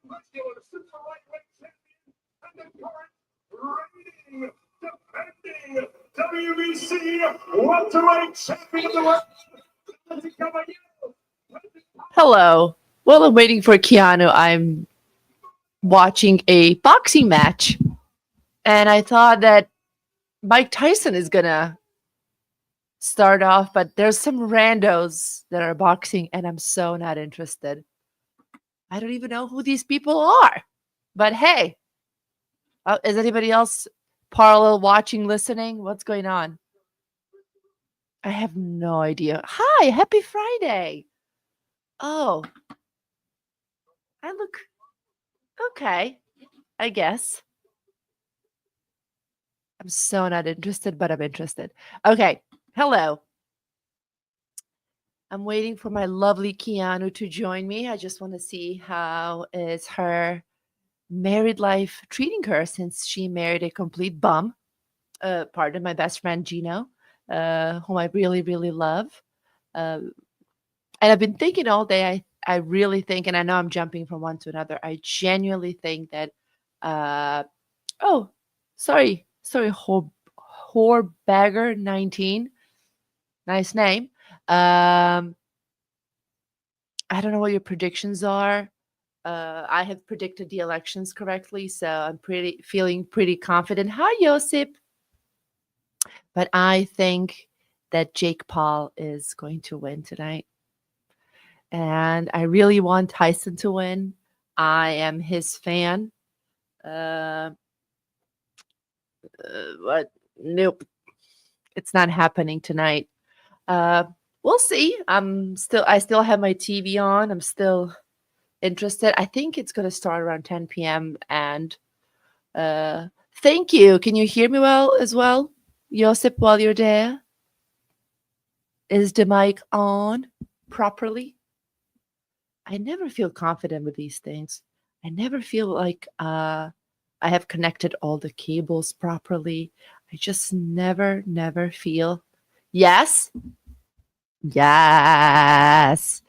muscular super lightweight champion and the current reigning, defending WBC welterweight champion of the world. Hello. While I'm waiting for Keanu, I'm watching a boxing match, and I thought that Mike Tyson is gonna start off, but there's some randos that are boxing, and I'm so not interested. I don't even know who these people are. But hey, is anybody else parallel watching, listening? What's going on? I have no idea. Hi, happy Friday. Oh, I look okay, I guess. I'm so not interested, but I'm interested. Okay, hello. I'm waiting for my lovely Keanu to join me. I just want to see how is her married life treating her since she married a complete bum. Pardon, my best friend Gino, whom I really, really love. And I've been thinking all day. I really think, and I know I'm jumping from one to another. I genuinely think that. Oh, sorry, Whorebagger 19. Nice name. I don't know what your predictions are. I have predicted the elections correctly, so I'm feeling pretty confident. Hi, Josip. But I think that Jake Paul is going to win tonight. And I really want Tyson to win. I am his fan. But nope, it's not happening tonight. We'll see. I still have my TV on. I'm still interested. I think it's gonna start around 10 p.m. And thank you. Can you hear me well as well, Josip, while you're there? Is the mic on properly? I never feel confident with these things. I never feel like I have connected all the cables properly. I just never feel. Yes. Yes.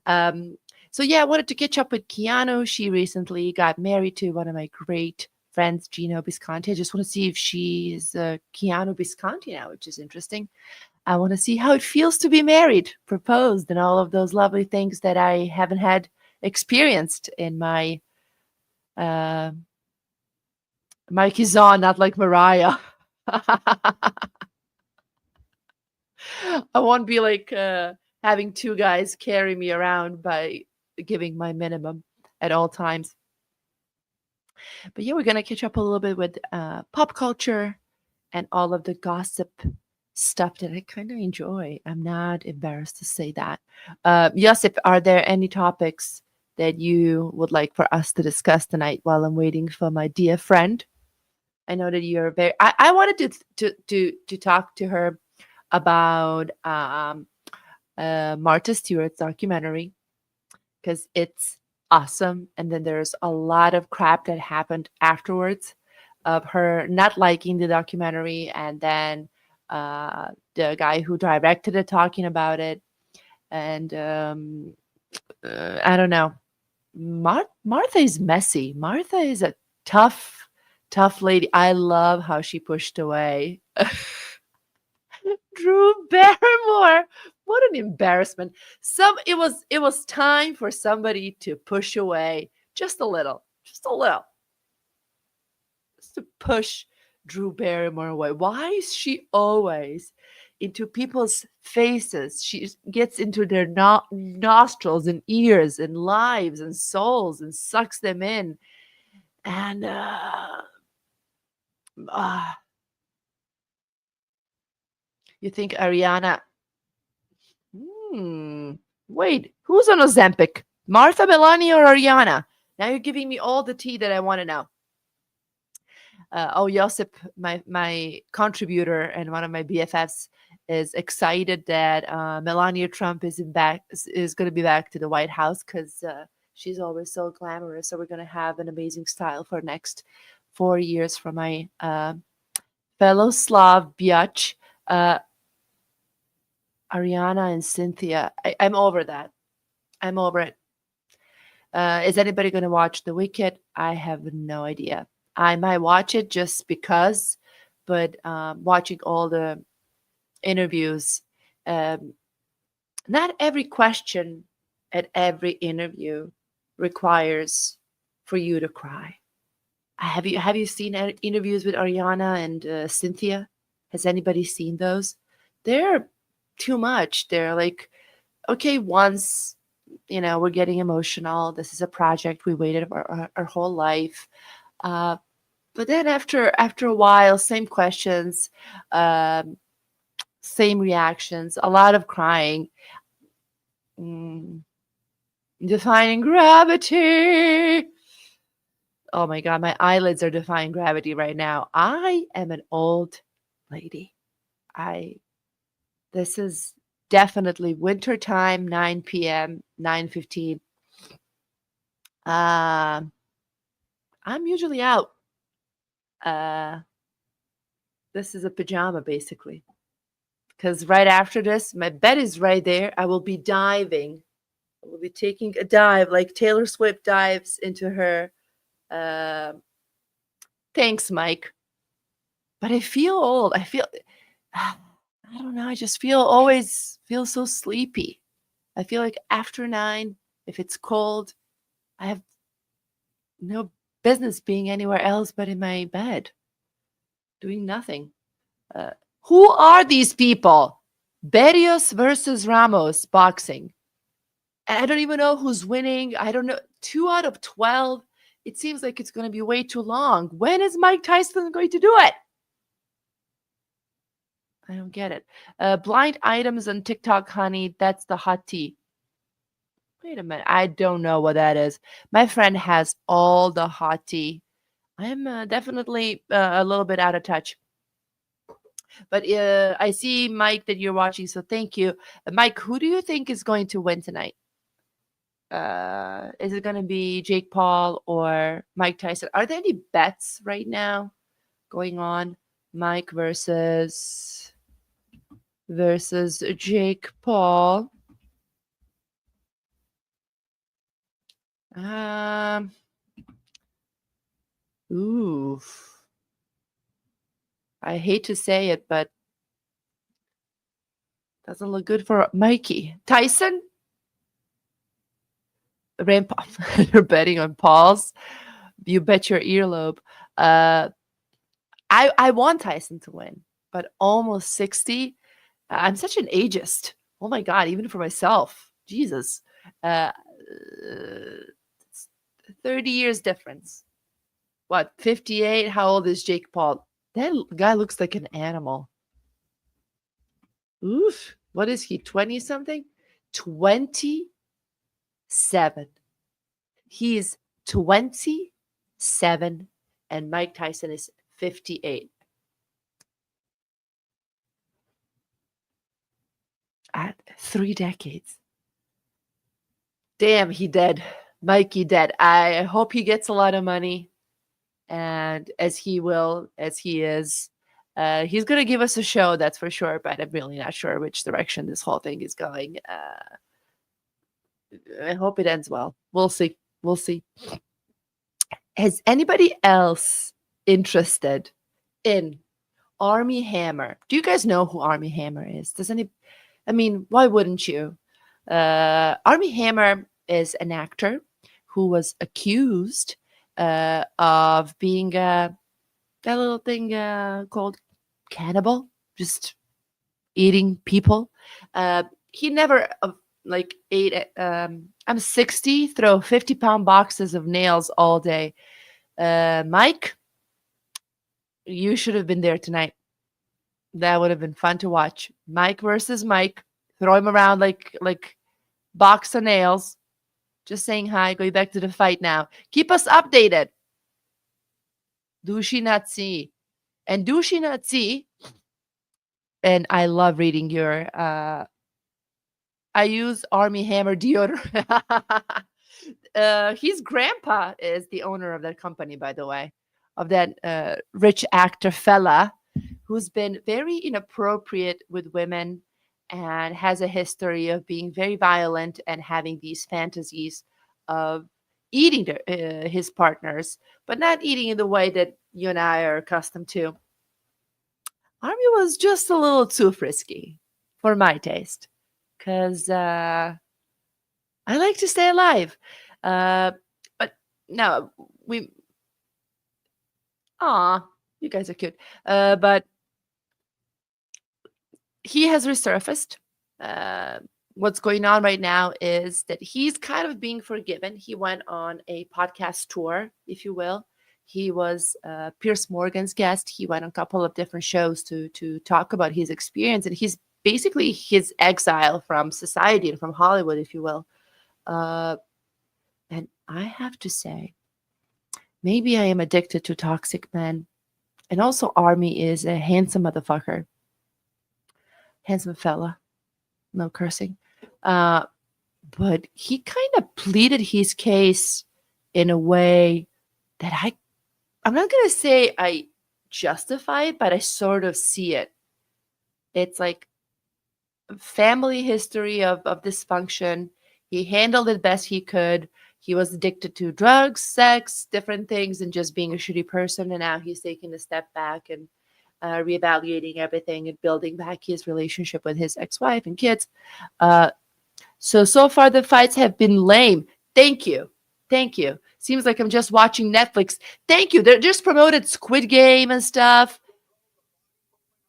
Um, so yeah, I wanted to catch up with Keanu. She recently got married to one of my great friends, Gino Bisconti. I just want to see if she's Keanu Bisconti now, which is interesting. I want to see how it feels to be married, proposed, and all of those lovely things that I haven't had experienced in my uh, Mike is on, not like Mariah. I won't be like having two guys carry me around by giving my minimum at all times. But yeah, we're gonna catch up a little bit with pop culture and all of the gossip stuff that I kind of enjoy. I'm not embarrassed to say that. Josip, are there any topics that you would like for us to discuss tonight while I'm waiting for my dear friend? I know that you're very. I wanted to talk to her about Martha Stewart's documentary because it's awesome. And then there's a lot of crap that happened afterwards of her not liking the documentary, and then the guy who directed it talking about it. And I don't know. Martha is messy. Martha is a tough lady. I love how she pushed away Drew Barrymore. What an embarrassment. It was time for somebody to push away just a little. Just a little. Just to push Drew Barrymore away. Why is she always into people's faces? She gets into their nostrils and ears and lives and souls and sucks them in. And you think Ariana. Wait, who's on Ozempic? Martha, Melania, or Ariana? Now you're giving me all the tea that I want to know. Josip, my contributor and one of my BFFs, is excited that Melania Trump is going to be back to the White House because she's always so glamorous. So we're going to have an amazing style for next 4 years from my fellow Slav biatch. Ariana and Cynthia. I'm over that. I'm over it. Is anybody going to watch The Wicked? I have no idea. I might watch it just because, but watching all the interviews, um, not every question at every interview requires for you to cry. Have you seen interviews with Ariana and Cynthia? Has anybody seen those? They're too much. They're like, okay, once, we're getting emotional. This is a project we waited our whole life. But then after a while, same questions, um, same reactions, a lot of crying. Mm, defying gravity. Oh my God, my eyelids are defying gravity right now. I am an old lady. I This is definitely winter time, 9 p.m., 9:15. Um, I'm usually out. Uh, this is a pajama basically. Because right after this, my bed is right there. I will be diving. I will be taking a dive like Taylor Swift dives into her. Uh, thanks, Mike. But I feel old. I don't know. I just always feel so sleepy. I feel like after 9, if it's cold, I have no business being anywhere else but in my bed, doing nothing. Uh, who are these people? Berrios versus Ramos boxing. I don't even know who's winning. I don't know. 2 out of 12. It seems like it's going to be way too long. When is Mike Tyson going to do it? I don't get it. Blind items on TikTok, honey. That's the hot tea. Wait a minute. I don't know what that is. My friend has all the hot tea. I'm definitely a little bit out of touch. But I see, Mike, that you're watching, so thank you. Mike, who do you think is going to win tonight? Is it going to be Jake Paul or Mike Tyson? Are there any bets right now going on? Mike versus Jake Paul. Um. Ooh. I hate to say it, but doesn't look good for Mikey. Tyson? You're betting on Paul's. You bet your earlobe. Uh, I want Tyson to win, but almost 60. I'm such an ageist. Oh my God, even for myself. Jesus. Uh, 30 years difference. What, 58? How old is Jake Paul? That guy looks like an animal. Oof. What is he, 20 something? 27. He's 27 and Mike Tyson is 58. At 3 decades. Damn, he dead. Mikey dead. I hope he gets a lot of money. And as he is, he's going to give us a show, that's for sure. But I'm really not sure which direction this whole thing is going. I hope it ends well. We'll see. We'll see. Is anybody else interested in Army Hammer? Do you guys know who Army Hammer is? I mean, why wouldn't you? Army Hammer is an actor who was accused of being that little thing called cannibal, just eating people. He never ate it. I'm 60, throw 50-pound boxes of nails all day. Mike, you should have been there tonight. That would have been fun to watch. Mike versus Mike. Throw him around like box of nails. Just saying hi. Going back to the fight now. Keep us updated. Do she not see? And do she not see? And I love reading your I use Army Hammer deodorant. His grandpa is the owner of that company, by the way, of that rich actor fella who's been very inappropriate with women and has a history of being very violent and having these fantasies of eating his partners, but not eating in the way that you and I are accustomed to. Army was just a little too frisky for my taste, because I like to stay alive. But no, we. Aw, you guys are cute. But he has resurfaced. Uh, what's going on right now is that he's kind of being forgiven. He went on a podcast tour, if you will. He was Pierce Morgan's guest. He went on a couple of different shows to talk about his experience, and he's basically his exile from society and from Hollywood, if you will. And I have to say, maybe I am addicted to toxic men. And also, Army is a handsome motherfucker. Handsome fella. No cursing. But he kind of pleaded his case in a way that I'm not going to say I justify it, but I sort of see it. It's like family history of dysfunction. He handled it best he could. He was addicted to drugs, sex, different things, and just being a shitty person. And now he's taking a step back and reevaluating everything and building back his relationship with his ex-wife and kids. So far the fights have been lame. Thank you. Seems like I'm just watching Netflix. Thank you. They're just promoted Squid Game and stuff.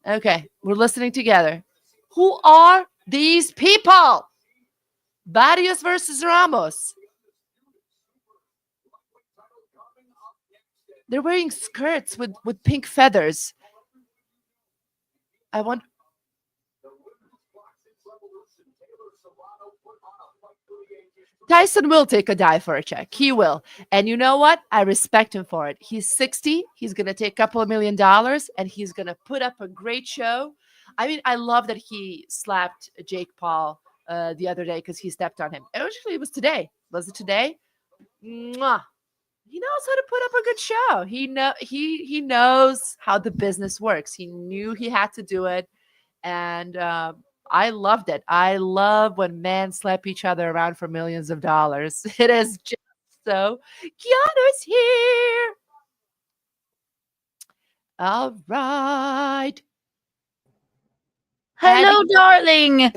Okay, we're listening together. Who are these people? Barrios versus Ramos. They're wearing skirts with pink feathers. I want. Tyson will take a dive for a check. He will. And you know what? I respect him for it. He's 60. He's going to take a couple of $1 million and he's going to put up a great show. I mean, I love that he slapped Jake Paul the other day because he stepped on him. Actually, it was today. Was it today? Mwah. He knows how to put up a good show. He knows how the business works. He knew he had to do it. And I loved it. I love when men slap each other around for millions of dollars. It is just so. Keanu's here. All right. Hello, darling.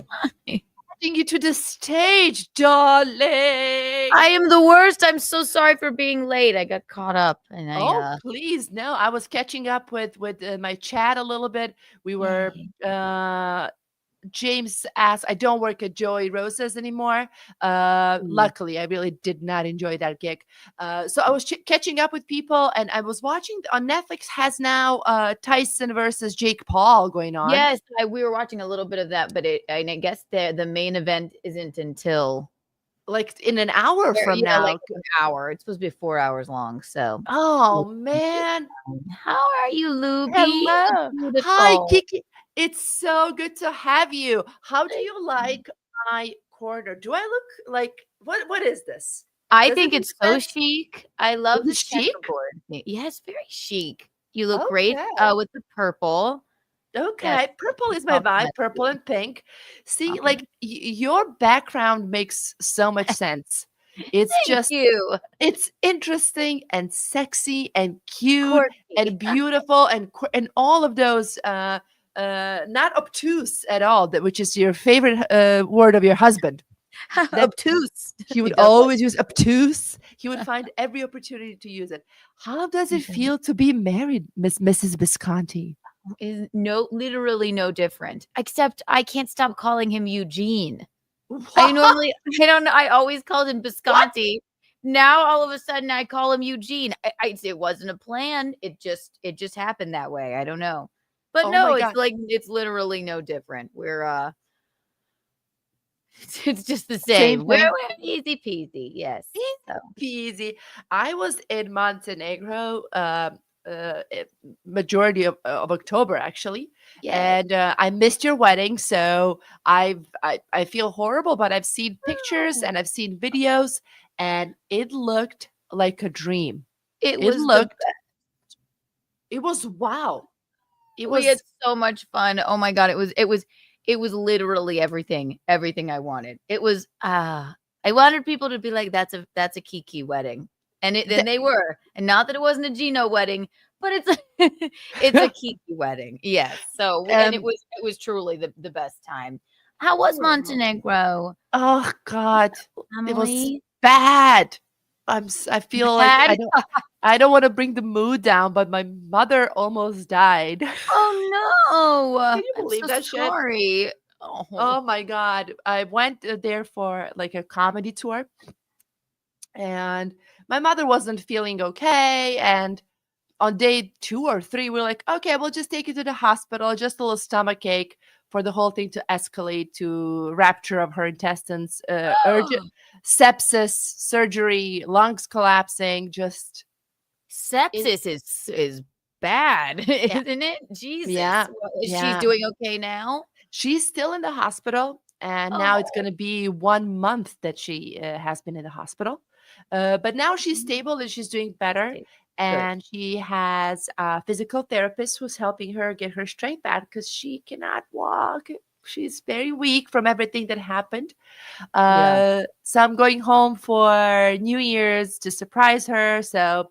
Adding you to the stage, darling. I am the worst. I'm so sorry for being late. I got caught up, and Please, no. I was catching up with my chat a little bit. We were. James asked, I don't work at Joey Rosa's anymore. Luckily, I really did not enjoy that gig. So I was catching up with people, and I was watching on Netflix has now Tyson versus Jake Paul going on. Yes, we were watching a little bit of that, but I guess the main event isn't until like in an hour from now. Like an hour. It's supposed to be 4 hours long. So, oh man, how are you, Lubi? Hello, hi, Kiki. It's so good to have you. How do you like my corner? Do I look like what is this? I think it's so chic. I love the chic. Yes, very chic. You look great with the purple. Okay, yes. Purple is my vibe. Purple and pink. See, like your background makes so much sense. It's just you. It's interesting and sexy and cute and beautiful and all of those. Not obtuse at all. Which is your favorite word of your husband. Obtuse. He would always use obtuse. He would find every opportunity to use it. How does it feel to be married, Mrs. Visconti? Is literally no different, except I can't stop calling him Eugene. What? I always called him Visconti. What? Now all of a sudden I call him Eugene. It wasn't a plan. It just happened that way. I don't know. But no, it's literally no different. We're it's just the same. We're easy peasy. Yes. Easy peasy. I was in Montenegro majority of October actually. And I missed your wedding, so I feel horrible, but I've seen pictures and I've seen videos and it looked like a dream. It was wow. We had so much fun. Oh my god, it was literally everything I wanted. It was I wanted people to be like, that's a Kiki wedding. And then they were. And not that it wasn't a Gino wedding, but it's a it's a Kiki wedding. Yes. So and it Um, was truly the best time. How was wow. Montenegro, Oh God, it was Emily? bad. I feel like Bad? I don't want to bring the mood down, but my mother almost died. Oh no. Can you I'm believe so that shit? sorry. Oh. Oh my God. I went there for like a comedy tour, and my mother wasn't feeling okay. And on day 2 or 3, we're like, okay, we'll just take you to the hospital, just a little stomach ache for the whole thing to escalate to rupture of her intestines, urgent sepsis, surgery, lungs collapsing. Just it, Sepsis is bad, yeah, isn't it? Jesus. yeah, She's yeah. doing okay now? She's still in the hospital, and now it's Oh, going to be 1 month that she has been in the hospital. But now she's stable and she's doing better. okay, good. And she has a physical therapist who's helping her get her strength back because she cannot walk. She's very weak from everything that happened. Yeah. So I'm going home for New Year's to surprise her. So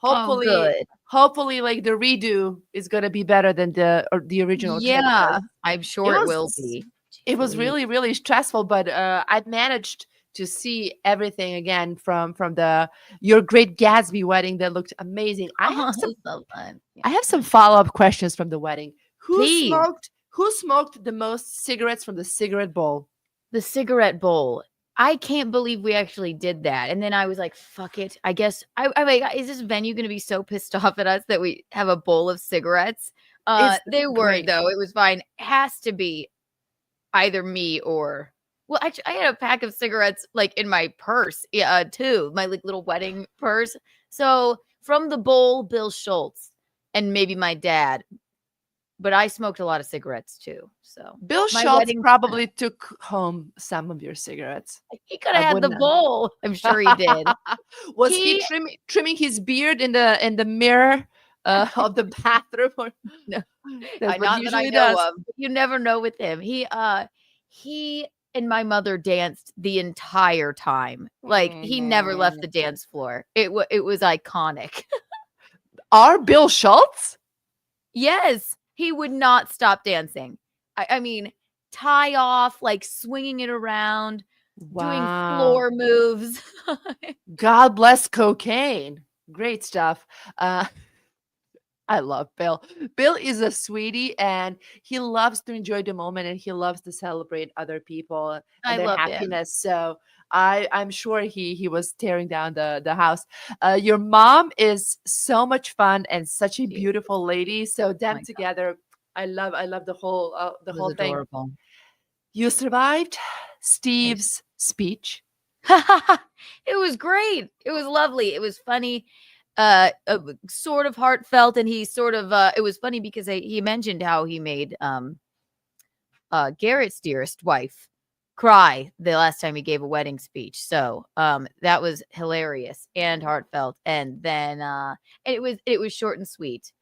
Oh, hopefully, good. hopefully, like the redo is gonna be better than the original trip because Yeah, I'm it sure it will was be. it Jeez was Louise. really really stressful. But I managed to see everything again from the Your Great Gatsby wedding that looked amazing. Oh, it's so fun. Yeah. I have some follow-up questions from the wedding. Please. Who smoked the most cigarettes from the cigarette bowl? The cigarette bowl. I can't believe we actually did that. And then I was like, fuck it. I guess I like, is this venue gonna be so pissed off at us that we have a bowl of cigarettes? It's They weren't great. though. It was fine. Has to be either me or well, actually, I had a pack of cigarettes like in my purse, too, my like little wedding purse. So from the bowl, Bill Schultz and maybe my dad, but I smoked a lot of cigarettes too. So Bill my Schultz wedding, probably took home some of your cigarettes. he could I have had the wouldn't know. bowl. I'm sure he did. Was he He trimming his beard in the mirror of the bathroom? Or no, that's what he not that I usually know does. of. You never know with him. He and my mother danced the entire time. Like he never left Mm. the dance floor. It was iconic. Our Bill Schultz? Yes, he would not stop dancing. I mean, tie off, like swinging it around, doing Wow. floor moves. God bless cocaine. Great stuff. Uh, I love Bill. Bill is a sweetie and he loves to enjoy the moment and he loves to celebrate other people and I their love him. happiness. So I'm sure he was tearing down the house. Your mom is so much fun and such a She is. beautiful lady. So Oh them my god, together, I love the it was whole thing. adorable. You survived I Steve's speech. It was great. It was lovely. It was funny, sort of heartfelt, and he sort of it was funny because he mentioned how he made Garrett's dearest wife cry the last time he gave a wedding speech. So that was hilarious and heartfelt. And then and it was short and sweet.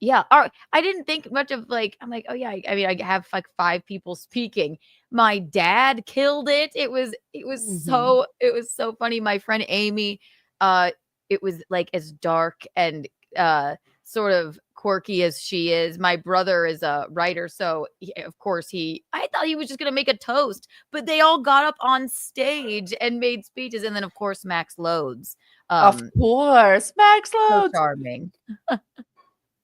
Yeah, I didn't think much of like I'm like, oh yeah, I mean I have like 5 people speaking. My dad killed it. Mhm. It was so funny. My friend Amy, uh it was like as dark and sort of quirky as she is. My brother is a writer, so of course I thought he was just gonna make a toast, but they all got up on stage and made speeches, and then of course Max Loads. Of Um course, Max so Loads. charming.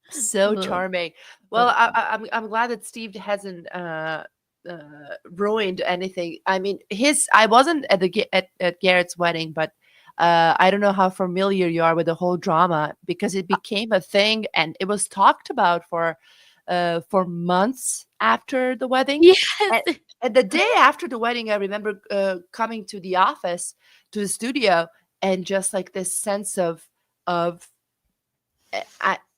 So Ugh, charming. Well, so fun. I'm glad that Steve hasn't ruined anything. I mean, his I wasn't at at Garrett's wedding, but I don't know how familiar you are with the whole drama because it became a thing and it was talked about for months after the wedding. Yes. And, and the day after the wedding, I remember coming to the office to the studio and just like this sense of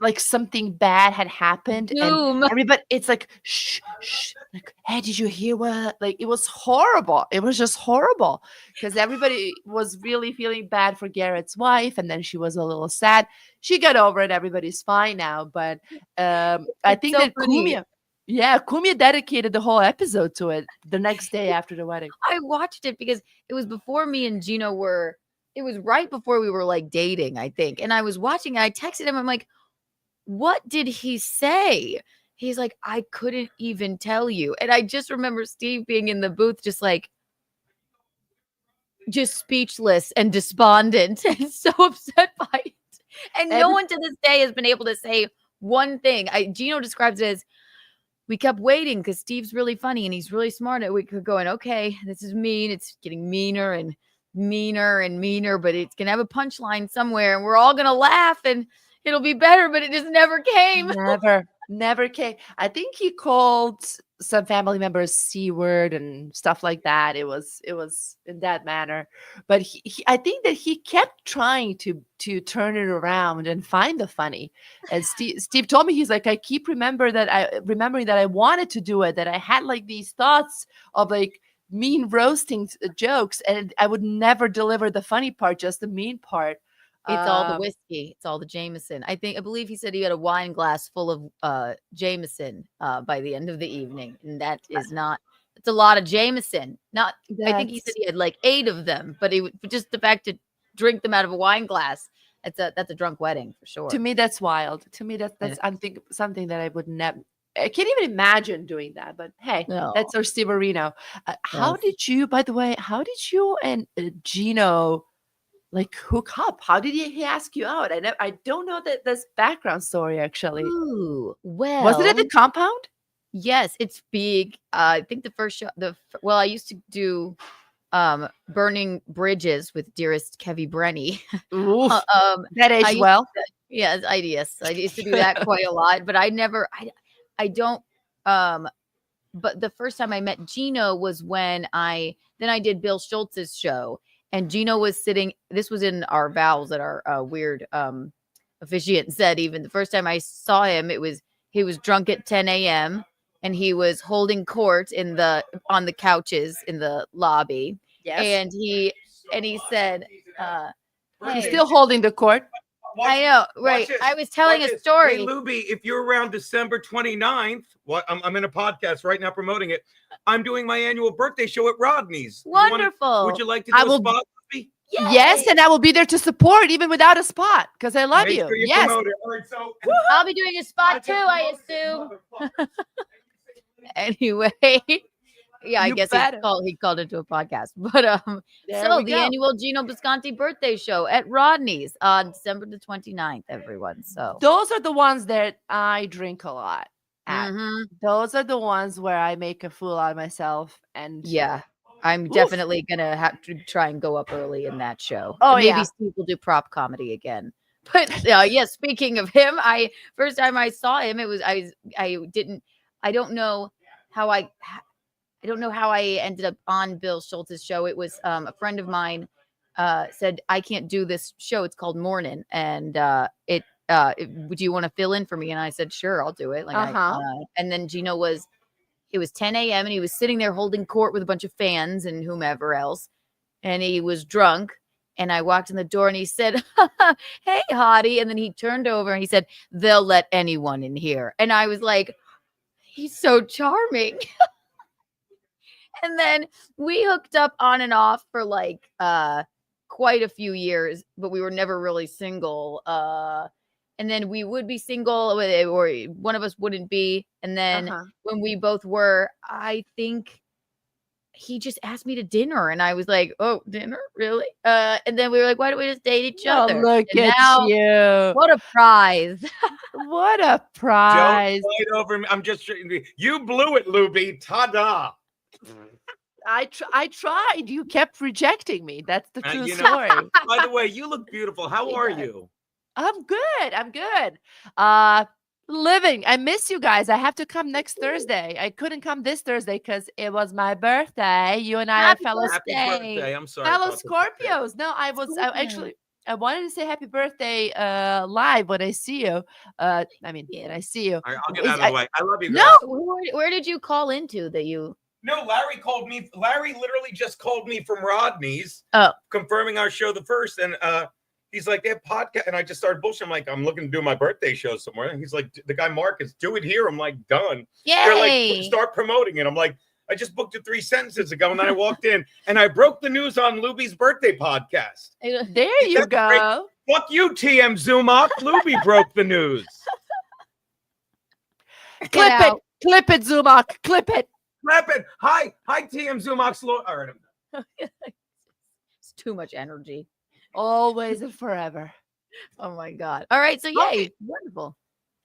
like something bad had happened and Doom. everybody it's like shh shh like hey did you hear what like it was horrible, it was just horrible because everybody was really feeling bad for Garrett's wife and then she was a little sad. She got over it, everybody's fine now, but I It's think so that funny. Kumia Yeah, Kumia dedicated the whole episode to it the next day after the wedding. I watched it because it was before me and Gino were. It was right before we were like dating, I think. And I was watching. I texted him. I'm like, "What did he say?" He's like, "I couldn't even tell you." And I just remember Steve being in the booth, just speechless and despondent and so upset by it. And no one to this day has been able to say one thing. Gino describes it as, we kept waiting because Steve's really funny and he's really smart. And we could going, okay, this is mean. It's getting meaner and meaner and meaner, but it's going to have a punchline somewhere and we're all going to laugh and it'll be better, but it just never came. Never came. I think he called some family members C-word and stuff like that. It was in that manner. But I think that he kept trying to turn it around and find the funny. And Steve told me, he's like, I keep remembering that I wanted to do it, that I had like these thoughts of like mean roasting jokes, and I would never deliver the funny part, just the mean part. It's all the whiskey. It's all the Jameson. I believe he said he had a wine glass full of Jameson by the end of the evening. And that is not, it's a lot of Jameson. I think he said he had like 8 of them, but just the fact to drink them out of a wine glass, that's a drunk wedding for sure. To me, that's wild. To me, that's something that I would never, I can't even imagine doing that. But hey, that's our Steve Areno. How did you and Gino like hook up? How did he ask you out? I don't know this background story actually. Ooh, well, was it at the compound? Yes, it's big. I think the first show, I used to do Burning Bridges with dearest Kevy Brenny. That aged well. Yes, I used to do that quite a lot, but I don't. But the first time I met Gino was when I did Bill Schultz's show. And Gino was sitting, this was in our vows that our weird officiant said. Even the first time I saw him, he was drunk at 10 a.m. and he was holding court on the couches in the lobby. Yes. And he said, hey, he's still holding the court. I know, right? I was telling a story. Hey, Lubi, if you're around December 29th, I'm in a podcast right now promoting it. I'm doing my annual birthday show at Rodney's. Wonderful. Would you like to do a spot, Lubi? Yes, and I will be there to support even without a spot because I love you. Sure yes. All right, so I'll be doing a spot too, I assume. Anyway. Yeah, I guess he called into a podcast. But the annual Gino Bisconti birthday show at Rodney's on December the 29th, everyone. So those are the ones that I drink a lot at. Mm-hmm. Those are the ones where I make a fool out of myself. And yeah, I'm definitely gonna have to try and go up early in that show. Oh, and maybe Steve will do prop comedy again. But speaking of him, first time I saw him, it was I don't know how I ended up on Bill Schultz's show. It was a friend of mine said, I can't do this show. It's called Morning. And would you want to fill in for me? And I said, sure, I'll do it. And then Gino it was 10 a.m. and he was sitting there holding court with a bunch of fans and whomever else. And he was drunk. And I walked in the door and he said, hey, hottie. And then he turned over and he said, they'll let anyone in here. And I was like, he's so charming. And then we hooked up on and off for like quite a few years, but we were never really single. And then we would be single or one of us wouldn't be. And then when we both were, I think he just asked me to dinner. And I was like, oh, dinner? Really? And then we were like, why don't we just date each other? Look at you. What a prize. What a prize. Don't fight over me. I'm just, you blew it, Lubi. Ta-da. I tried. You kept rejecting me. That's the true story. By the way, you look beautiful. How are you? I'm good. Living. I miss you guys. I have to come next Thursday. I couldn't come this Thursday because it was my birthday. You and I are fellow. Happy birthday. I'm sorry. Fellow Scorpios. No, I wanted to say happy birthday live when I see you. When I see you. All right, I'll get out of the way. I love you guys. No, where did you call into that you? No, Larry called me. Larry literally just called me from Rodney's, confirming our show the first, and He's like, they have podcast. And I just started bullshit. I'm like, I'm looking to do my birthday show somewhere. And he's like, the guy Marcus, do it here. I'm like, done. They're like, Yay! start promoting it. I'm like, I just booked it 3 sentences ago. And then I walked in and I broke the news on Lubi's birthday podcast. There you That's great. go. Fuck you, TM Zumach. Lubi broke the news. Clip it, Zumach. Clip it. Clap it. Hi, TM Zumach's All right, I'm done. It's too much energy. Always and forever. Oh my God. All right. So yay. Okay. Wonderful.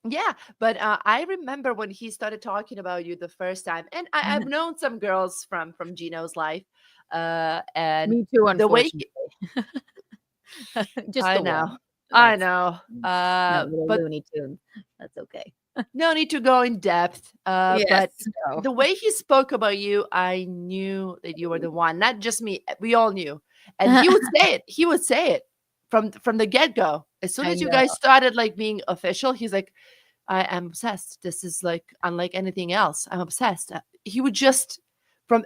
Yeah, but I remember when he started talking about you the first time, and I've known some girls from Gino's life, and Me too, the way unfortunately. Just I the know, one. I That's- know, no, little but Looney Tunes. That's okay. no need to go in depth. But Yes, no. the way he spoke about you, I knew that you were the one. Not just me; we all knew, and he would say it. He would say it from the get go. As soon I as you know. guys started like being official, he's like, I am obsessed. This is like unlike anything else. I'm obsessed. He would just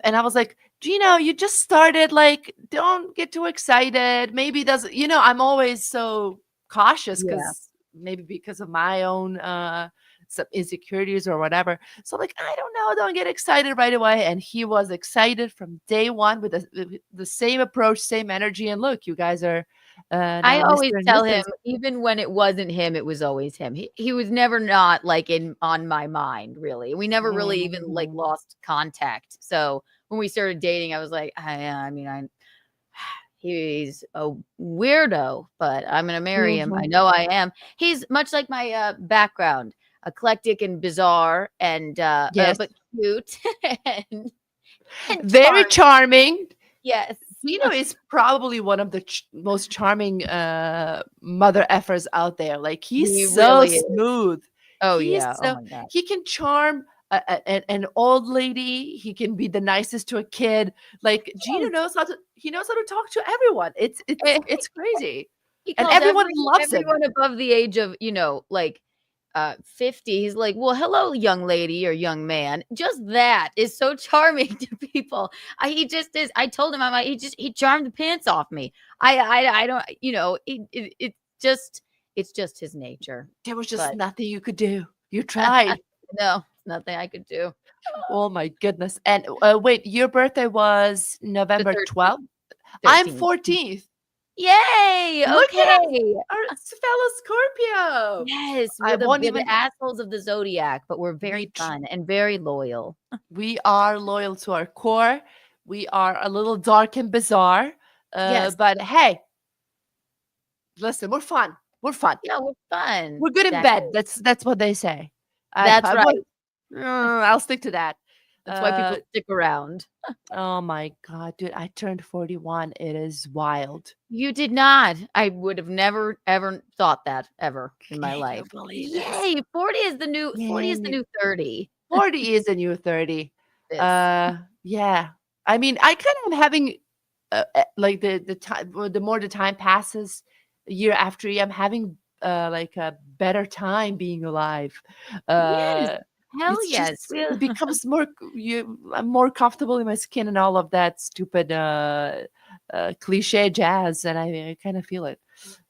and I was like, Gino, you just started. Like, don't get too excited. Maybe doesn't. I'm always so cautious because maybe because of my own some insecurities or whatever. So like, I don't know. Don't get excited right away. And he was excited from day one with the same approach, same energy. And look, you guys are. I now always Mr. and tell Mrs. him, even when it wasn't him, it was always him. He was never not like on my mind, really. We never really even like lost contact. So when we started dating, I was like, he's a weirdo, but I'm gonna marry him. I know I am. He's much like my background, eclectic and bizarre, and but cute and very charming. Yes. Gino is probably one of the most charming mother effers out there. Like he's He so really is. smooth. Oh He's yeah. so, Oh my God. he can charm an old lady. He can be the nicest to a kid. Like Gino knows how to. He knows how to talk to everyone. It's crazy, He and calls everyone loves him. everyone above the age of, like 50. He's like, well, hello, young lady or young man. Just that is so charming to people. He just is. I told him, he charmed the pants off me. I don't, it's just his nature. There was just nothing you could do. You tried. No, nothing I could do. Oh my goodness. And wait, your birthday was November 12th? 13th. I'm 14th. Yay! Look at Okay. our fellow Scorpio. Yes, I we're won't the even- assholes of the zodiac, but we're very fun and very loyal. We are loyal to our core. We are a little dark and bizarre. Yes. But hey, listen, we're fun. We're fun. Yeah, we're fun. We're good in bed. That's what they say. That's right. I'll stick to that. That's why people stick around. Oh my God, dude. I turned 41. It is wild. You did not. I would have never ever thought that ever in my Can you life. believe this? Yay! 40 is the new 30. 40 is a new 30. This. Yeah. I mean, I kind of am having like the time, the more the time passes, year after year, I'm having like a better time being alive. Yes. Hell It's yes. just- it becomes I'm more comfortable in my skin and all of that stupid cliche jazz, and I kind of feel it.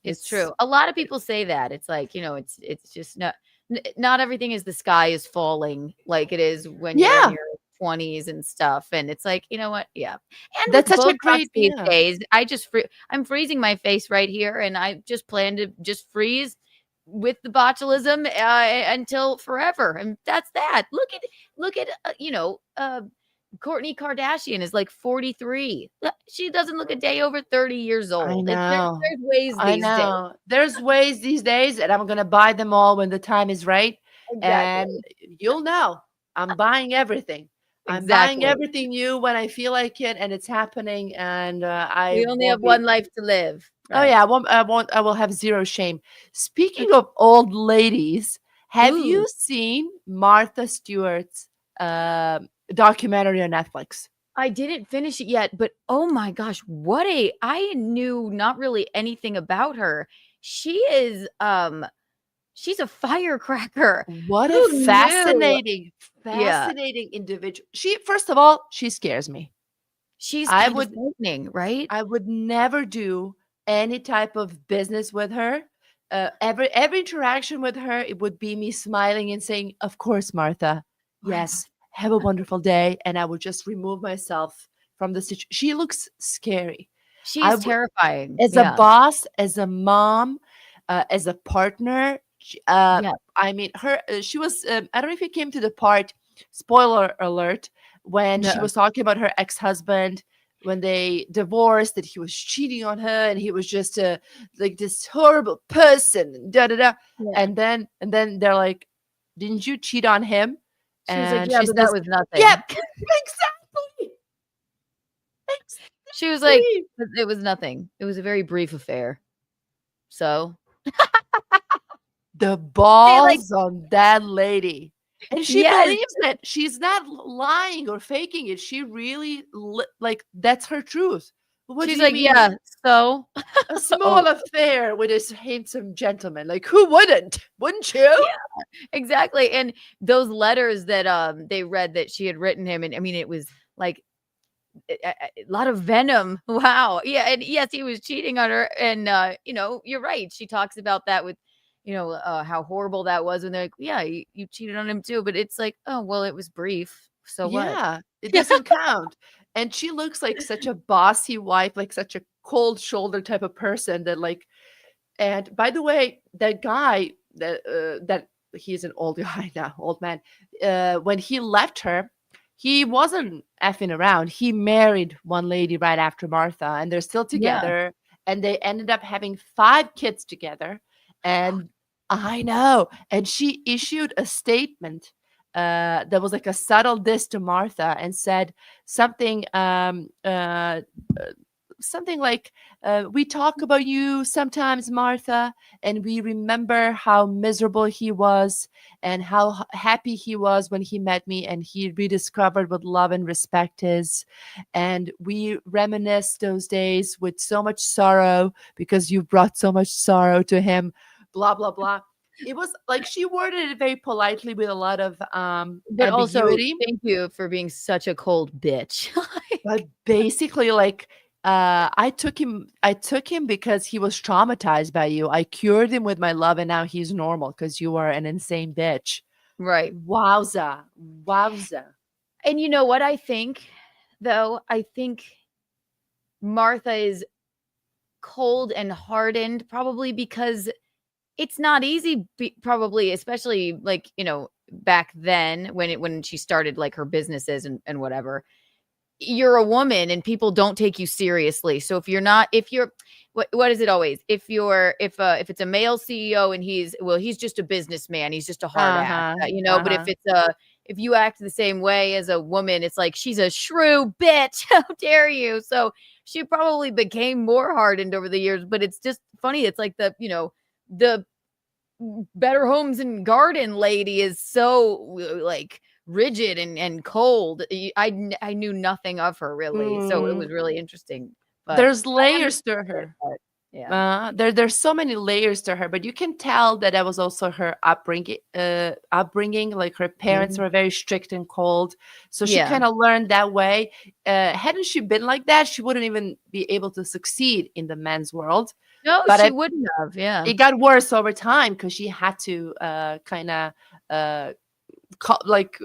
It's true. A lot of people say that. It's like, it's just not everything is the sky is falling like it is when you're in your 20s and stuff. And it's like, you know what? Yeah. And That's with such a Botox great these idea. days. I'm freezing my face right here, and I just plan to just freeze with the botulism until forever. And that's that. Look at Kourtney Kardashian is like 43. She doesn't look a day over 30 years old. I know. There's ways I these days. know. There's ways these days, and I'm gonna buy them all when the time is right. Exactly. And you'll know. I'm buying everything. I'm Exactly. buying everything new when I feel like it, and it's happening. And We only have one life to live. Oh yeah, I will have zero shame. Speaking of old ladies, have you seen Martha Stewart's documentary on Netflix? I didn't finish it yet, but oh my gosh, I knew not really anything about her. She is she's a firecracker. What Who a knew? fascinating Yeah. individual. First of all, she scares me. She's I kind would- of frightening, right? I would never do any type of business with her, every interaction with her, it would be me smiling and saying, "Of course, Martha. Yes, have a wonderful day." And I would just remove myself from the situation. She looks scary. I She's terrifying. as a Yeah. boss, as a mom, as a partner. Yeah. I mean, she was. I don't know if you came to the part. Spoiler alert! When she No. was talking about her ex-husband when they divorced, that he was cheating on her, and he was just like this horrible person. Da da da. Yeah. And then they're like, "Didn't you cheat on him?" She was like, And yeah, she but that says, was nothing. "Yep, exactly, She was like, exactly." "But it was nothing. It was a very brief affair." So The they like, balls on that lady. And she yes. believes it. She's not lying or faking it. She really like that's her truth. What do She's you like, mean? yeah. So A small oh affair with this handsome gentleman. Like who wouldn't? Wouldn't you? yeah, exactly. And those letters that they read that she had written him, and I mean, it was like a lot of venom. Wow. Yeah. And yes, he was cheating on her. And you're right. She talks about that with, how horrible that was. And they're like, yeah, you cheated on him too. But it's like, oh, well, it was brief. So what? Yeah, it doesn't count. And she looks like such a bossy wife, like such a cold shoulder type of person that like. And by the way, that guy that he's an old guy now, old man. When he left her, he wasn't effing around. He married one lady right after Martha, and they're still Yeah. together. And they ended up having 5 kids together. And I know. And she issued a statement that was like a subtle diss to Martha and said something something like, "We talk about you sometimes, Martha, and we remember how miserable he was and how happy he was when he met me and he rediscovered what love and respect is. And we reminisce those days with so much sorrow because you brought so much sorrow to him," blah, blah, blah. It was like she worded it very politely with a lot of But also, ambiguity. thank you for being such a cold bitch. But basically, like, I took him because he was traumatized by you. I cured him with my love, and now he's normal because you are an insane bitch. Right. Wowza. Wowza. And you know what I think, though? I think Martha is cold and hardened probably because it's not easy, probably, especially like, back then when she started like her businesses and whatever. You're a woman and people don't take you seriously. So if you're what is it always? If it's a male CEO and he's just a businessman, he's just a hard ass, Uh-huh. but Uh-huh. if you act the same way as a woman, it's like she's a shrew bitch. How dare you? So she probably became more hardened over the years, but it's just funny. It's like the Better Homes and Garden lady is so like rigid and cold. I knew nothing of her really, so it was Mm. really interesting. But There's I layers to understand it, her. but yeah, There's so many layers to her, but you can tell that was also her upbringing. Upbringing, like her parents mhm, were very strict and cold, so she yeah. kind of learned that way. Hadn't she been like that, she wouldn't even be able to succeed in the men's world. No, But she wouldn't have. Yeah, it got worse over time because she had to kind of uh, like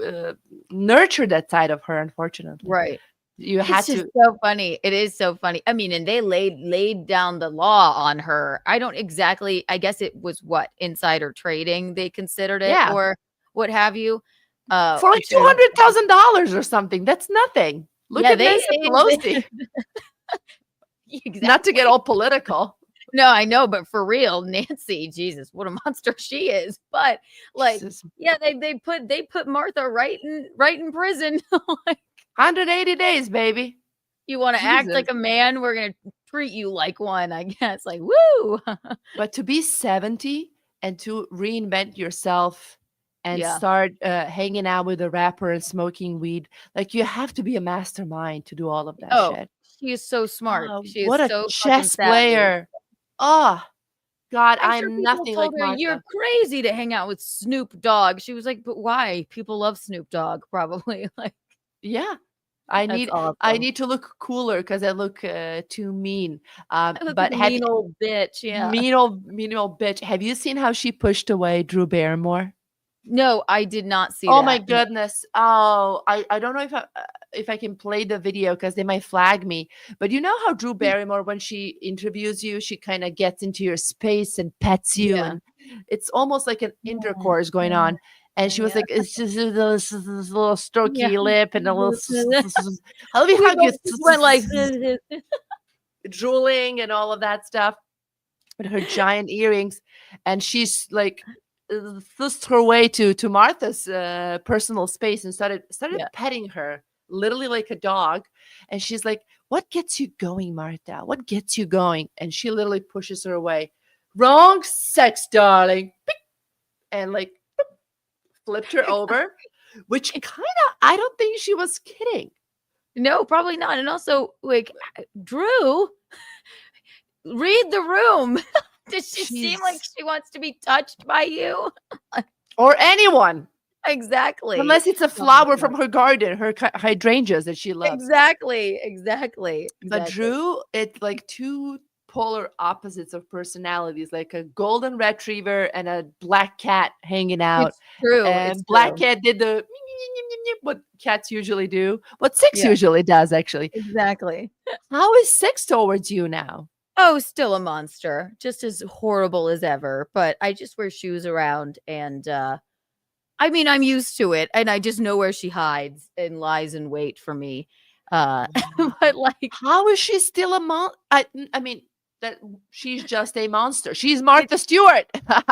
nurture that side of her. Unfortunately, right. you It's had just to. so funny. It is so funny. I mean, and they laid down the law on her. I don't exactly. I guess it was what insider trading they considered it, Yeah, or what have you. for like two To hundred thousand dollars or something. That's nothing. Look yeah, at Nancy they Pelosi. Not to get exactly. all political. No, I know, but for real, Nancy, Jesus, what a monster she is. But like, Jesus. yeah, they put Martha right in prison. Like, 180 days, baby. you want to act Jesus. like a man, we're gonna treat you like one, I guess. Like, woo. But to be 70 and to reinvent yourself and Yeah. start hanging out with a rapper and smoking weed, like you have to be a mastermind to do all of that Oh, shit. she is so smart. Oh, She is what a so fucking chess savvy. player. Oh, God, I'm sure I'm people nothing told like her, "You're Martha. crazy to hang out with Snoop Dogg." She was like, "But why? People love Snoop Dogg, probably." Like, Yeah. I That's need I awesome. need to look cooler because I look too mean. I look But like a have mean old bitch. Yeah. mean old bitch. Have you seen how she pushed away Drew Barrymore? No, I did not see Oh my that. No. goodness. Oh, I don't know if I can play the video because they might flag me. But you know how Drew Barrymore, when she interviews you, she kind of gets into your space and pets you, Yeah. and it's almost like an Yeah. intercourse going on. And she was Yeah. like, "It's just this little Yeah. strokey lip and a little, let me We hug you," both just went like, drooling and all of that stuff with her giant earrings, and she's like thrust her way to Martha's personal space and started yeah. petting her literally like a dog, and she's like, "What gets you going, Martha? What gets you going?" And she literally pushes her away. "Wrong sex, darling," and like flipped her over, which kind of, I don't think she was kidding. No, probably not. And also, like, Drew, read the room. Does she seem like She's she wants to be touched by you? or anyone. Exactly. Unless it's a Oh my flower God. from her garden, her hydrangeas that she loves. Exactly. Exactly. But Exactly. Drew, it's like two polar opposites of personalities, like a golden retriever and a black cat hanging out. It's true. It's And black true. cat did the what cats usually do, what Six Yeah, usually does, actually. exactly. How is Six towards you now? Oh, still a monster, just as horrible as ever. But I just wear shoes around, and I mean, I'm used to it, and I just know where she hides and lies in wait for me. Wow. But like, How is she still a I mean, that she's just a monster. She's it's Martha Stewart.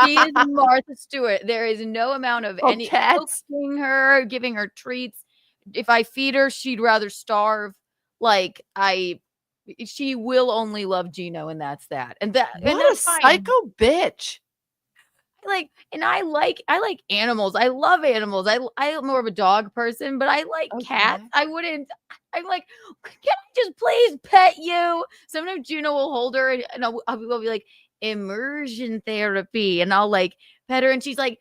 she is Martha Stewart. There is no amount of Oh, any cats. coaxing her, giving her treats. If I feed her, she'd rather starve. Like she will only love Gino, and that's that. And What a that's fine. psycho bitch. I like animals. I love animals. I am more of a dog person, but I like cats. Okay. I'm like, can I just please pet you? Sometimes Juno will hold her, and I'll be like, immersion therapy, and I'll like pet her, and she's like,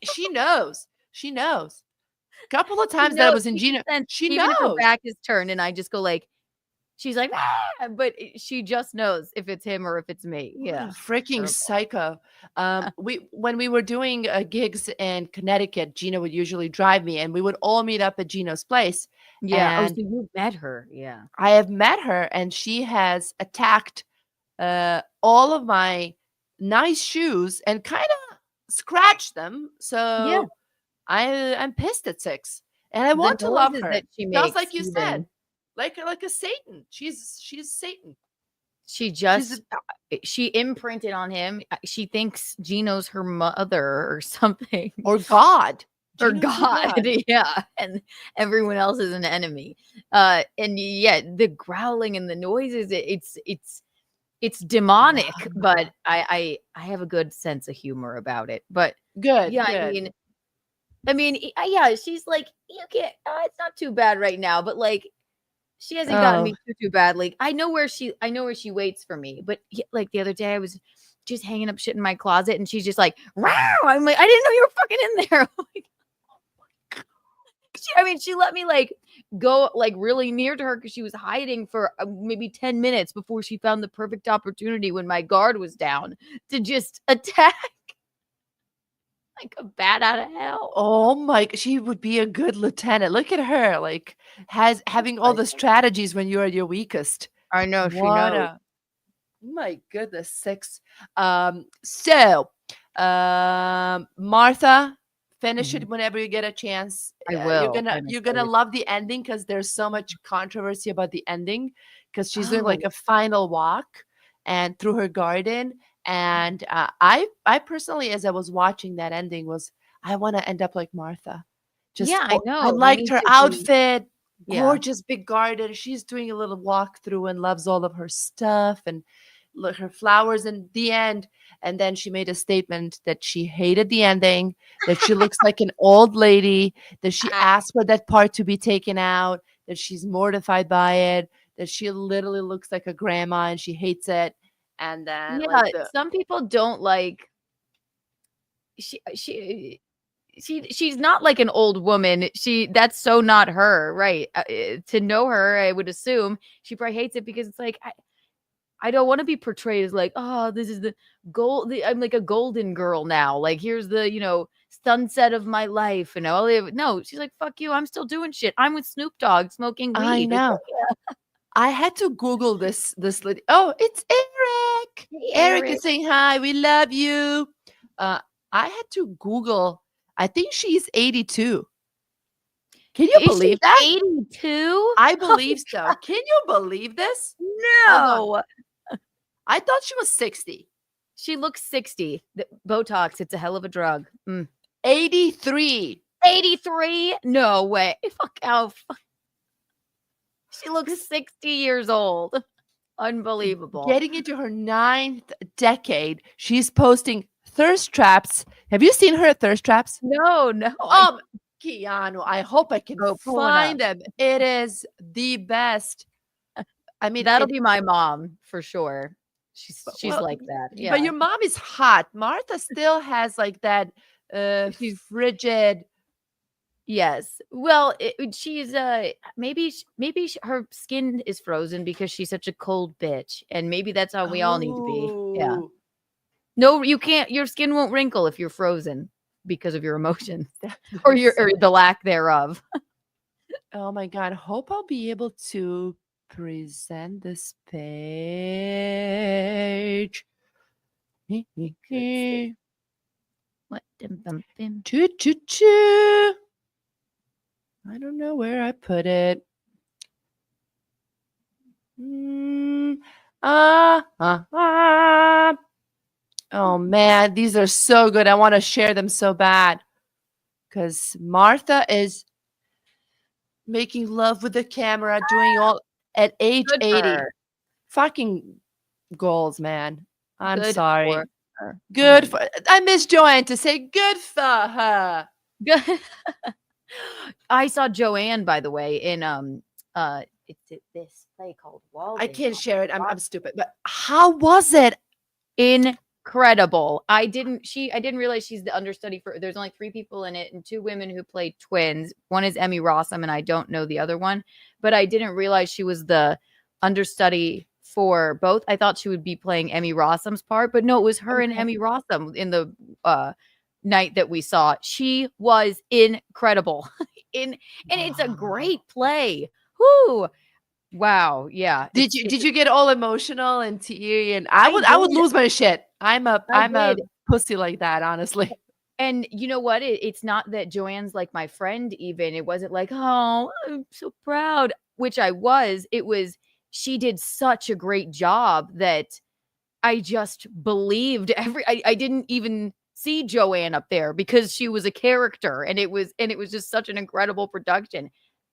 She knows. She knows. Couple of she times that I knows, was in she can Gina, sense she even if her knows. back is turned, and I just go like, she's like, "Ah," but she just knows if it's him or if it's me. What a Yeah. freaking Terrible. psycho. We when we were doing gigs in Connecticut, Gina would usually drive me, and we would all meet up at Gina's place. Yeah. Oh, so And you met her. Yeah. I have met her, and she has attacked all of my nice shoes and kind of scratched them. Yeah. So I'm pissed at Six, and I The want to love noises her, that she just makes like you said, even. like a Satan. She's Satan. She She's a, just she imprinted on him. She thinks Gino's her mother or something. or God. Or Gino's your God, God. yeah, and everyone else is an enemy. And yeah, the growling and the noises, it's demonic, but Wow. I have a good sense of humor about it. But Good, yeah, good. yeah, she's like, you can't. It's not too bad right now, but like, she hasn't gotten Oh, me too badly. I know where she waits for me. But like the other day, I was just hanging up shit in my closet, and she's just like, "Wow!" I'm like, I didn't know you were fucking in there. She let me like go like really near to her because she was hiding for maybe 10 minutes before she found the perfect opportunity when my guard was down to just attack like a bat out of hell. oh my! She would be a good lieutenant. Look at her, like having all Like, the strategies when you're at your weakest. I know she What knows. a my goodness, Six. So, Martha, finish Mhm. it whenever you get a chance. I You're will. gonna I'm you're gonna excited. love the ending because there's so much controversy about the ending because she's doing like Oh, a final walk and through her garden. And I personally, as I was watching that ending, was I want to end up like Martha. yeah, Just I I know. liked Me her too. outfit, Yeah. gorgeous big garden. She's doing a little walkthrough and loves all of her stuff and look her flowers in the end. And then she made a statement that she hated the ending, that she looks like an old lady, that she asked for that part to be taken out, that she's mortified by it, that she literally looks like a grandma and she hates it. And then Yeah, like the some people don't like she she's not like an old woman. That's so not her, right? To know her, I would assume she probably hates it because it's like I don't want to be portrayed as like, oh, this is the gold. I'm like a golden girl now. Like here's the sunset of my life, and all. No, she's like, fuck you. I'm still doing shit. I'm with Snoop Dogg smoking weed. I know. I had to Google this lady. Oh, it's Eric. Hey, Eric is saying hi. We love you. I had to Google. I think she's 82. Can you believe that? 82? I believe so. Can you believe this? No. I thought she was 60. She looks 60. Botox, it's a hell of a drug. 83. 83? No way. Fuck out. She looks 60 years old. Unbelievable. Getting into her 9th decade. She's posting thirst traps. Have you seen her at thirst traps? No. Keanu, I hope I can find them. It is the best. I mean, that'll be my mom for sure. She's like that. Yeah. But your mom is hot. Martha still has like that she's frigid. Yes. Well, she's maybe her skin is frozen because she's such a cold bitch, and maybe that's how we all need to be. Yeah. No, you can't. Your skin won't wrinkle if you're frozen because of your emotions or the lack thereof. Oh my God! Hope I'll be able to present this page. What? I don't know where I put it. Oh man, these are so good. I want to share them so bad because Martha is making love with the camera, doing all at age 80. Fucking goals, man. I'm sorry. Good for. I miss Joanne to say good for her. Good. I saw Joanne, by the way, in it's this play called Walden. I can't share it. I'm stupid. But how was it? Incredible. I didn't realize she's the understudy for. There's only 3 people in it and 2 women who played twins. One is Emmy Rossum, and I don't know the other one. But I didn't realize she was the understudy for both. I thought she would be playing Emmy Rossum's part, but no, it was her and Emmy Rossum in the night that we saw. She was incredible. And it's a great play. Whoo. Wow. Yeah. Did you get all emotional and teary? And I would lose my shit. I'm a pussy like that, honestly. And you know what? It's not that Joanne's like my friend even. It wasn't like, oh, I'm so proud, which I was. It was, she did such a great job that I just believed I didn't even see Joanne up there because she was a character, and it was just such an incredible production.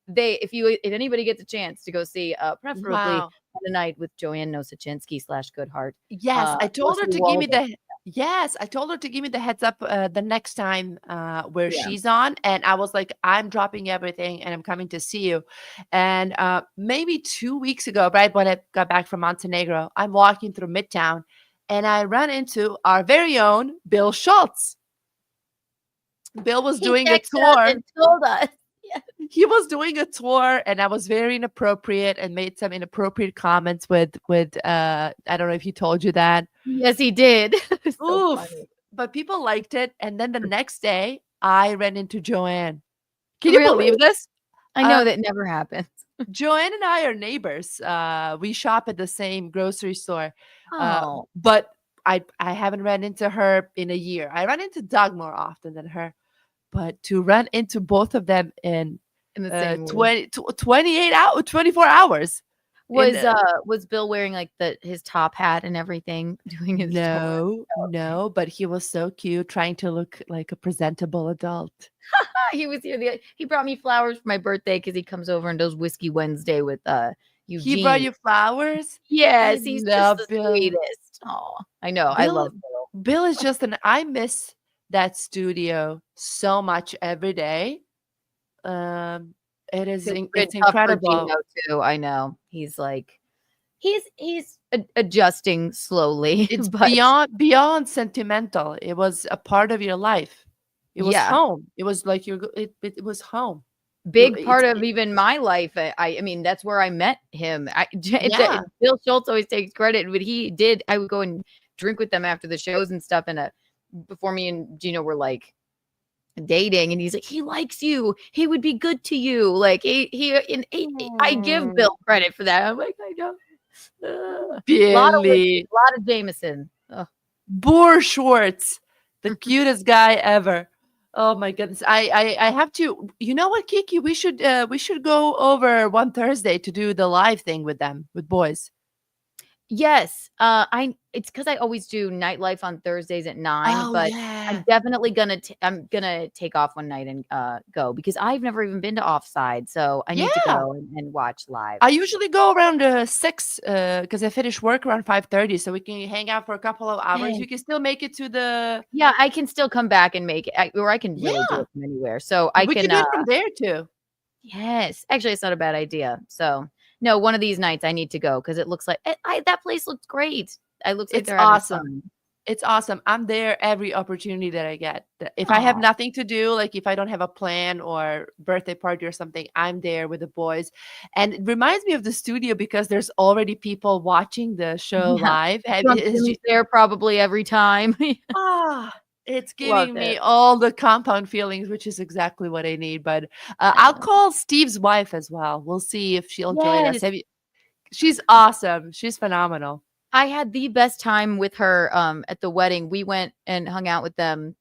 If anybody gets a chance to go see preferably on a night with Joanne Nosachinski / Goodhart. Yes, I told her to give me the heads up the next time where she's on, and I was like, I'm dropping everything and I'm coming to see you. And maybe 2 weeks ago, right when I got back from Montenegro, I'm walking through Midtown and I run into our very own Bill Schultz. Bill was doing a tour and told us. He was doing a tour, and I was very inappropriate and made some inappropriate comments with I don't know if he told you that. Yes, he did. So funny. But people liked it. And then the next day I ran into Joanne. Can you believe this? I know that never happens. Joanne and I are neighbors. We shop at the same grocery store. Oh. But I haven't ran into her in a year. I run into Doug more often than her. But to run into both of them in the same 24 hours. Was Bill wearing like his top hat and everything doing his tour? No, but he was so cute, trying to look like a presentable adult. He was here. He brought me flowers for my birthday because he comes over and does Whiskey Wednesday with Eugene. He brought you flowers? Yes, he's just the sweetest. Oh, I know. I love Bill. Bill is just I miss that studio so much every day. It's incredible too. I know he's adjusting slowly. It's beyond sentimental. It was a part of your life. It was Yeah. home. It was like it was home. Big It's part of even my life. I mean, that's where I met him. yeah. Bill Schultz always takes credit, but he did. I would go and drink with them after the shows and stuff. And before me and Gino were like dating, and he's like, he likes you. He would be good to you. Like I give Bill credit for that. I'm like, I know. Billy. A lot of Jameson. Ugh. Boer Schwartz, the cutest guy ever. Oh my goodness. I have to, you know what, Kiki? We should go over one Thursday to do the live thing with them, with boys. Yes. It's because I always do nightlife on Thursdays at 9, Oh but yeah. I'm definitely I'm gonna take off one night and go because I've never even been to Offside, so I need to Yeah. go and watch live. I usually go around 6 because I finish work around 5:30, so we can hang out for a couple of hours. Hey. You can still make it to the Yeah, I can still come back and make it, or I can really do Yeah. it from anywhere. So We can do it from there too. yes, actually, it's not a bad idea. So no, one of these nights I need to go because it looks like that place looks great. It looks like It's they're having awesome. fun. It's awesome. I'm there every opportunity that I get. If I have Aw. nothing to do, like if I don't have a plan or birthday party or something, I'm there with the boys. And it reminds me of the studio because there's already people watching the show Yeah. live. Thompson's there probably every time. It's Loved giving me it. all the compound feelings, which is exactly what I need. But I'll call Steve's wife as well. We'll see if she'll join us. Yes. She's awesome. She's phenomenal. I had the best time with her at the wedding. We went and hung out with them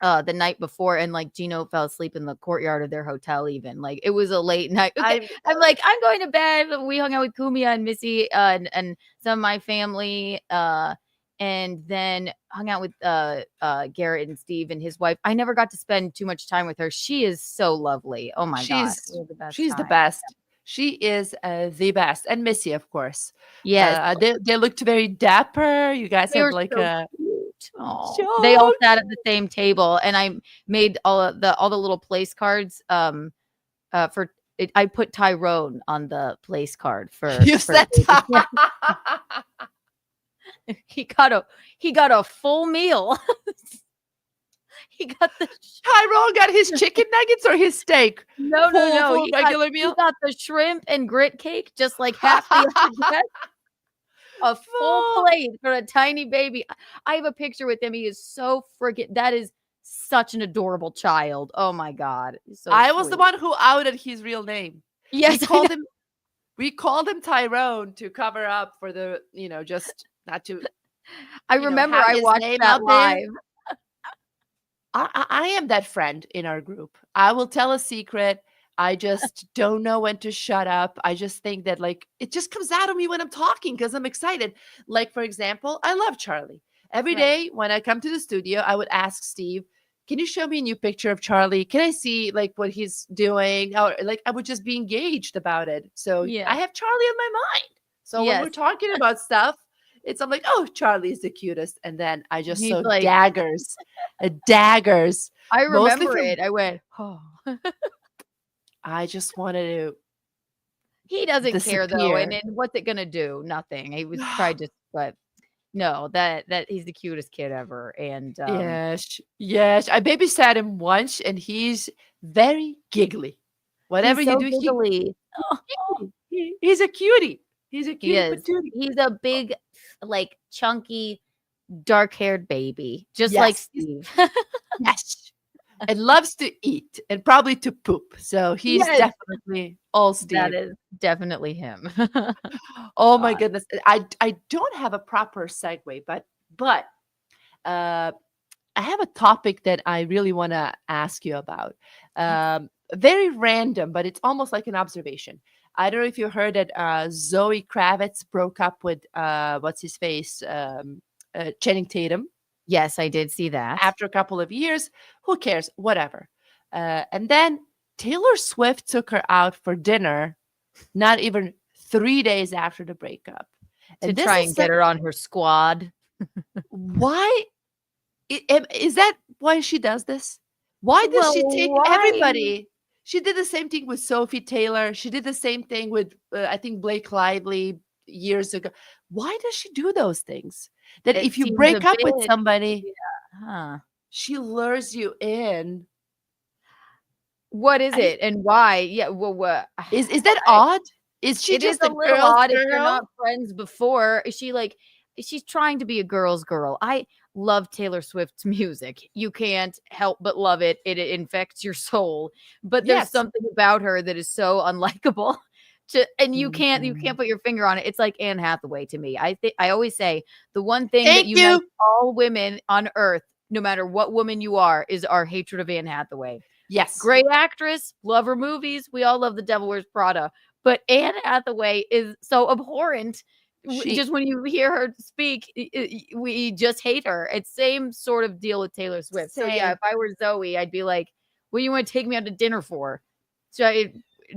the night before, and like Gino fell asleep in the courtyard of their hotel. Even like it was a late night. Okay, I'm like, I'm going to bed. We hung out with Kumia and Missy and some of my family and then hung out with Garrett and Steve and his wife. I never got to spend too much time with her. She is so lovely. Oh my god, She's the best. She is the best. And Missy, of course. Yes. They looked very dapper. You guys They had were like so a cute. They all sat at the cute. same table, and I made all the little place cards. For it, I put Tyrone on the place card for. You said he got a full meal. He got the Tyrone got his chicken nuggets or his steak? no. Full He regular meal. He got the shrimp and grit cake, just like half the a full plate for a tiny baby. I have a picture with him. He is so friggin' that is such an adorable child. Oh my god. So I was the one who outed his real name. Yes, we called him Tyrone to cover up for the, just not to. I remember I watched that live. I am that friend in our group. I will tell a secret. I just don't know when to shut up. I just think that like it just comes out of me when I'm talking because I'm excited. Like, for example, I love Charlie. Every day when I come to the studio, I would ask Steve, can you show me a new picture of Charlie? Can I see like what he's doing? Or like I would just be engaged about it. So I have Charlie on my mind. So when we're talking about stuff, I'm like, oh, Charlie's the cutest. And then I just saw like, daggers. I remember it. I went, oh. I just wanted to. He doesn't care though. And what's it gonna do? Nothing. He was tried to, but no, that he's the cutest kid ever. And yes. I babysat him once, and he's very giggly. Whatever you do, giggly. He's a cutie. He's a cutie patootie. He's a big, like chunky, dark-haired baby, just like Steve. Yes. And loves to eat and probably to poop. So he's definitely all Steve. That is definitely him. Oh my goodness. I don't have a proper segue, but I have a topic that I really want to ask you about. Very random, but it's almost like an observation. I don't know if you heard that Zoe Kravitz broke up with what's his face, Channing Tatum. Yes, I did see that. After a couple of years, who cares? Whatever. And then Taylor Swift took her out for dinner, not even 3 days after the breakup. To try and get her on her squad. Why? Is that why she does this? Why does she take everybody? She did the same thing with Sophie Taylor. She did the same thing with, I think, Blake Lively years ago. Why does she do those things? That if you break up with somebody, she lures you in. What is I- it and why? Yeah, well, what? Is that odd? Is she It is just a a little girl's odd if you're girl? not friends before. Is she like, she's trying to be a girl's girl. I love Taylor Swift's music. You can't help but love it. It infects your soul. But there's Yes. something about her that is so unlikable. And you can't Mhm. put your finger on it. It's like Anne Hathaway to me. I always say the one thing that Thank unites you. all women on earth, no matter what woman you are, is our hatred of Anne Hathaway. Yes. Great actress, love her movies. We all love The Devil Wears Prada. But Anne Hathaway is so abhorrent. Just when you hear her speak, we just hate her. It's same sort of deal with Taylor Swift. So yeah, Same. if I were Zoe, I'd be like, "What do you want to take me out to dinner for?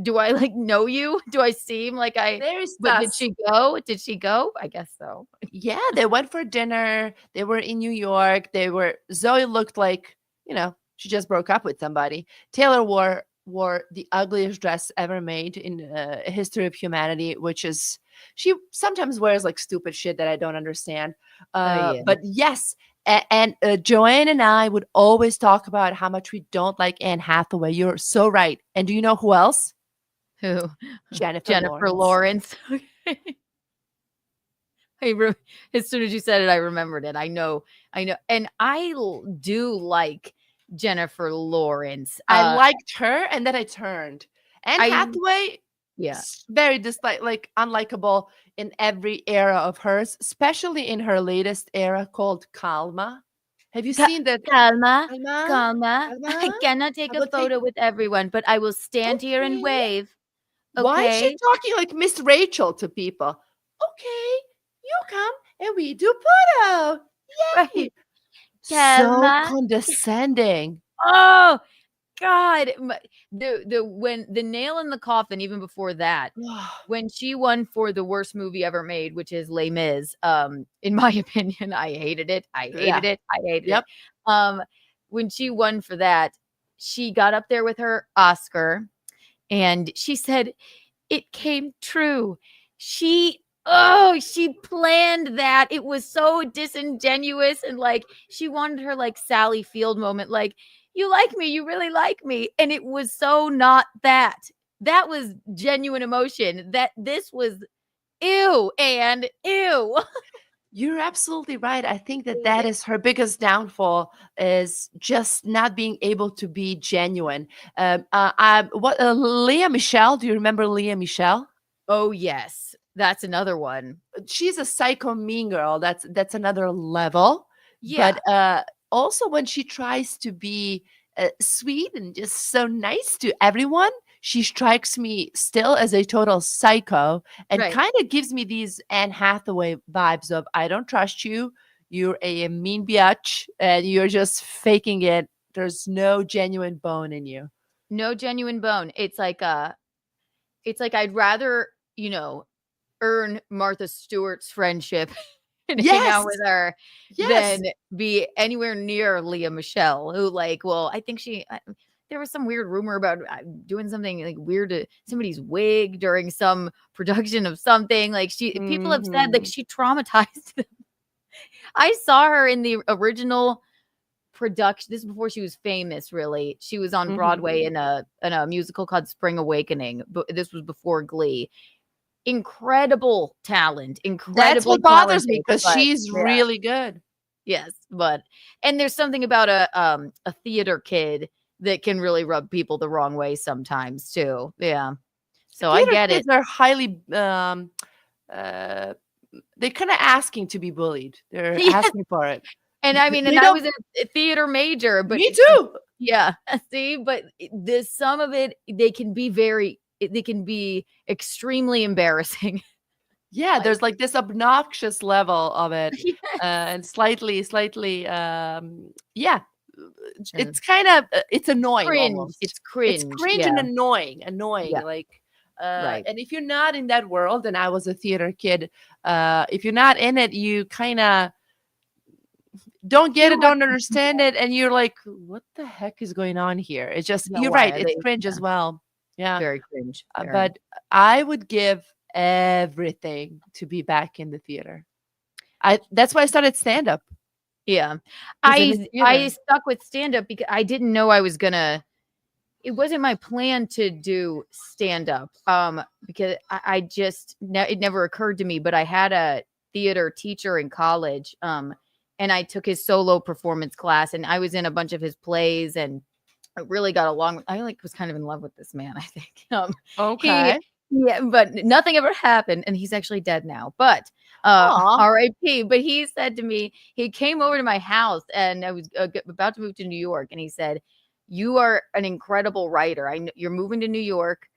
Do I like know you? Do I seem like I?" There's But did us. she go? Did she go? I guess so. Yeah, they went for dinner. They were in New York. Zoe looked like, she just broke up with somebody. Taylor wore the ugliest dress ever made in history of humanity, which is she sometimes wears like stupid shit that I don't understand. Yeah. But yes, and Joanne and I would always talk about how much we don't like Anne Hathaway. You're so right. And do you know who else? Who? Jennifer Lawrence. As soon as you said it, I remembered it. I know, and I do like Jennifer Lawrence. I liked her, and then I turned. Anne I Hathaway, yeah. very unlikable in every era of hers, especially in her latest era called Calma. Have you seen that? Calma. Calma? I cannot take I a will take- photo with everyone, but I will stand here and Okay. wave. Why is she Okay. talking like Miss Rachel to people? Okay, you come and we do photo. Yay! Right. So Calma. condescending. Oh God. When the nail in the coffin, even before that, when she won for the worst movie ever made, which is Les Mis, in my opinion, I hated it. I hated Yep. it. When she won for that, she got up there with her Oscar and she said, "It came true." She planned that. It was so disingenuous and like she wanted her like Sally Field moment, like, "You like me, you really like me." And it was so not that. That was genuine emotion. This was ew and ew. You're absolutely right. I think that is her biggest downfall, is just not being able to be genuine. Lea Michele? Do you remember Lea Michele? Oh yes, that's another one. She's a psycho mean girl. That's another level. Yeah. But also when she tries to be sweet and just so nice to everyone, she strikes me still as a total psycho, and Right. kind of gives me these Anne Hathaway vibes of, I don't trust you. You're a mean biatch and you're just faking it. There's no genuine bone in you. No genuine bone. It's like I'd rather, earn Martha Stewart's friendship and hang out with her Yes. than be anywhere near Lea Michele, who I think there was some weird rumor about doing something like weird to somebody's wig during some production of something. Like people have said like she traumatized them. I saw her in the original production. This is before she was famous, really. She was on Broadway in a musical called Spring Awakening, but this was before Glee. Incredible talent, That's what bothers me, because she's really good. Yes, and there's something about a theater kid that can really rub people the wrong way sometimes too. Yeah. So I get it. They're highly they're kind of asking to be bullied. They're asking for it. And I mean, and I was a theater major, but me too. Yeah. See, but some of it, they can be extremely embarrassing. Yeah, there's like this obnoxious level of it. Yes. And slightly, yeah. It's kind of, it's annoying. Cringe. Almost. It's cringe. It's cringe and annoying. Yeah. Like, right. And if you're not in that world, and I was a theater kid, if you're not in it, you kind of don't get it, don't understand it, and you're like, what the heck is going on here? It's just, you're right, it's cringe as well. Yeah, very cringe. But I would give everything to be back in the theater. That's why I started stand-up. Yeah. He's in the I theater. stuck with stand-up because I didn't know I was gonna it wasn't my plan to do stand-up. Because I just it never occurred to me, but I had a theater teacher in college. And I took his solo performance class and I was in a bunch of his plays and I really got along. I like was kind of in love with this man, I think. He Okay. yeah, but nothing ever happened, and he's actually dead now. But Aw. R.I.P. But he said to me, he came over to my house, and I was about to move to New York, and he said, "You are an incredible writer. I know you're moving to New York.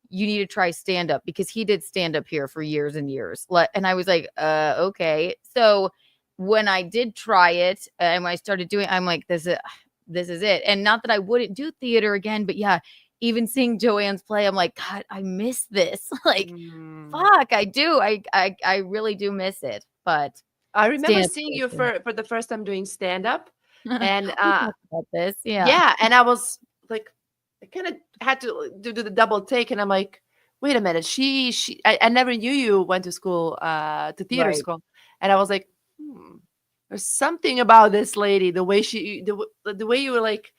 You need to try stand up because he did stand up here for years and years." And I was like, okay. So when I did try it, and when I started doing, I'm like, this is it. And not that I wouldn't do theater again, but yeah, even seeing Joanne's play, I'm like, God, I miss this. Like, Mm. fuck, I do. I really do miss it. But I remember stand seeing you for the first time doing stand up, and we talked about this. Yeah. yeah, and I was like, I kind of had to do the double take, and I'm like, wait a minute, I never knew you went to school, to theater Right. school, and I was like, there's something about this lady, the way the way you were like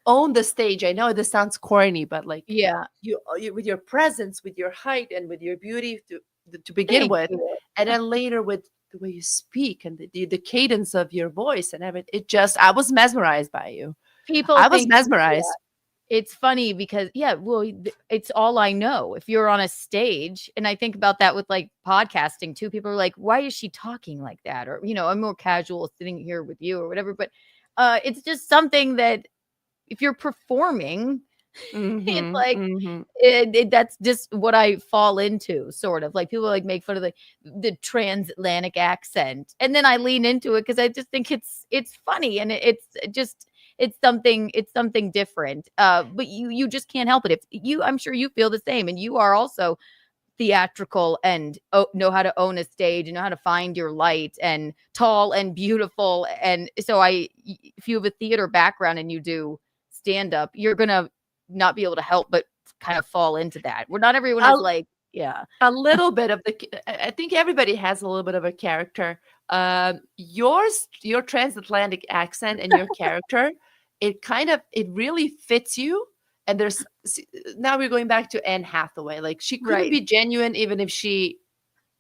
own the stage. I know this sounds corny, but like Yeah. you with your presence, with your height, and with your beauty to begin Thank with, you. and then later with the way you speak and the cadence of your voice and everything. I was mesmerized by you. People I was think mesmerized. it's funny because yeah, well, it's all I know. If you're on a stage, and I think about that with like podcasting too, people are like, why is she talking like that? Or, I'm more casual sitting here with you or whatever. But it's just something that if you're performing, it's Mm-hmm, like mm-hmm. that's just what I fall into, sort of. Like people like make fun of the transatlantic accent, and then I lean into it because I just think it's funny and it's just it's something different. But you just can't help it. If you, I'm sure you feel the same, and you are also theatrical and know how to own a stage and know how to find your light and tall and beautiful. And so if you have a theater background and you do stand up, you're gonna not be able to help but kind of fall into that. Where not everyone A, is like, yeah, a little bit of I think everybody has a little bit of a character. Your transatlantic accent and your character, it really fits you. And now we're going back to Anne Hathaway. Like she couldn't right. be genuine even if she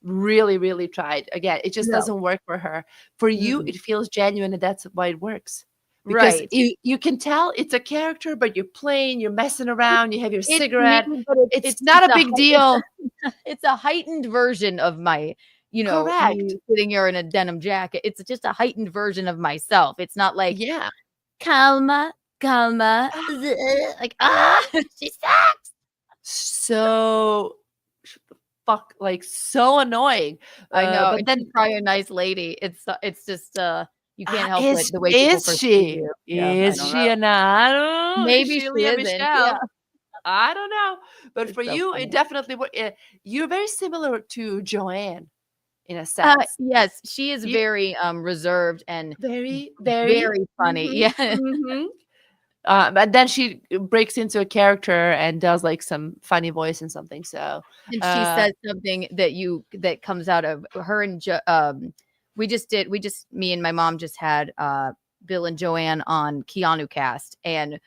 really, really tried. Again, it just No. doesn't work for her. For you, Mm-mm. it feels genuine, and that's why it works. Because Right. you can tell it's a character, but you're playing, you're messing around, you have your It's me, cigarette. but It's not a big deal. it's a heightened version of my, Correct. me sitting here in a denim jacket. It's just a heightened version of myself. It's not like Yeah. Calma, calma, like she sucks. So fuck, like so annoying. I know, But and then she's probably a nice lady. It's just you can't help it the way people is perceive she? you. Yeah, I Is don't she know. an I don't know. Is Maybe she she Lea isn't. Yeah, Michele? I don't know. But it's for so you, it funny. definitely you're very similar to Joanne in a sense. Yes, she is You very reserved and very, very. very funny. Mhm, Yeah. mhm. But then she breaks into a character and does like some funny voice and something. So, And she uh, says something that comes out of her and me and my mom just had Bill and Joanne on Keanu cast, and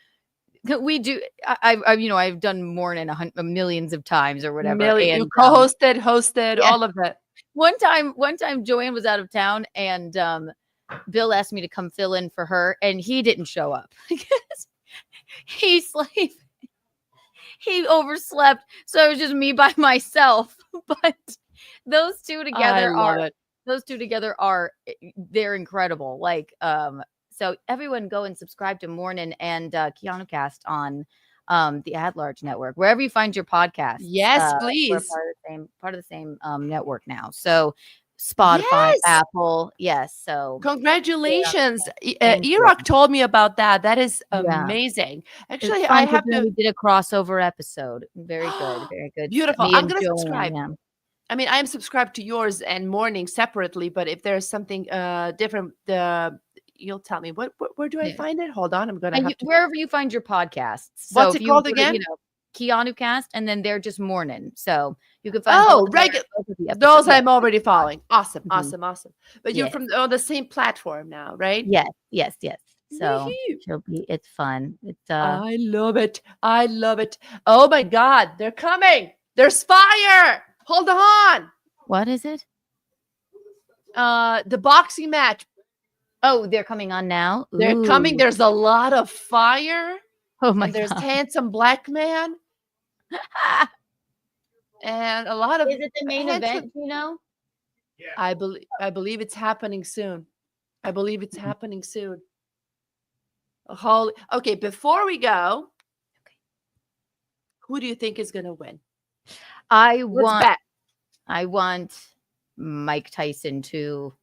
we do I've done more than millions of times or whatever. you And co-hosted, hosted, yeah, all of that. one time Joanne was out of town, and Bill asked me to come fill in for her, and he didn't show up because he's like he overslept, so it was just me by myself. But those two I together love are it. they're incredible. Like so everyone go and subscribe to Mornin and Keanu Cast on the Ad Large Network, wherever you find your podcasts. Yes, We're please. part of the same network now. So Spotify, Yes. Apple, yes. So yeah, Congratulations. thank you. Iraq told me about that. That is Yeah. amazing. It's Actually, I fun because have then to. we did a crossover episode. Very good, very good stuff. Beautiful. Me I'm and gonna Joanne, subscribe. yeah. I mean, I'm subscribed to yours and Morning separately, but if there's something different, you'll tell me. Where do I Yeah. find it? Hold on, I'm gonna And have to. wherever you find your podcasts. So What's if it you called put it, again? Keanu cast, and then they're just mourning. So you can find Oh, both of their- regular. both of the episodes. Those Yeah. I'm already following. Awesome, Mhm. awesome, awesome. But you're Yeah. from on the same platform now, right? Yes. So Woohoo. it's fun. It's I love it. I love it. Oh my God, they're coming. There's fire. Hold on. what is it? The boxing match. Oh, they're coming on now. They're coming. Ooh. There's a lot of fire. Oh my And there's god. handsome black man and a lot of Is it the main handsome. event? You know? Yeah. I believe it's happening soon. I believe it's happening soon. Okay, before we go, who do you think is gonna win? I Let's bet. want Mike Tyson to.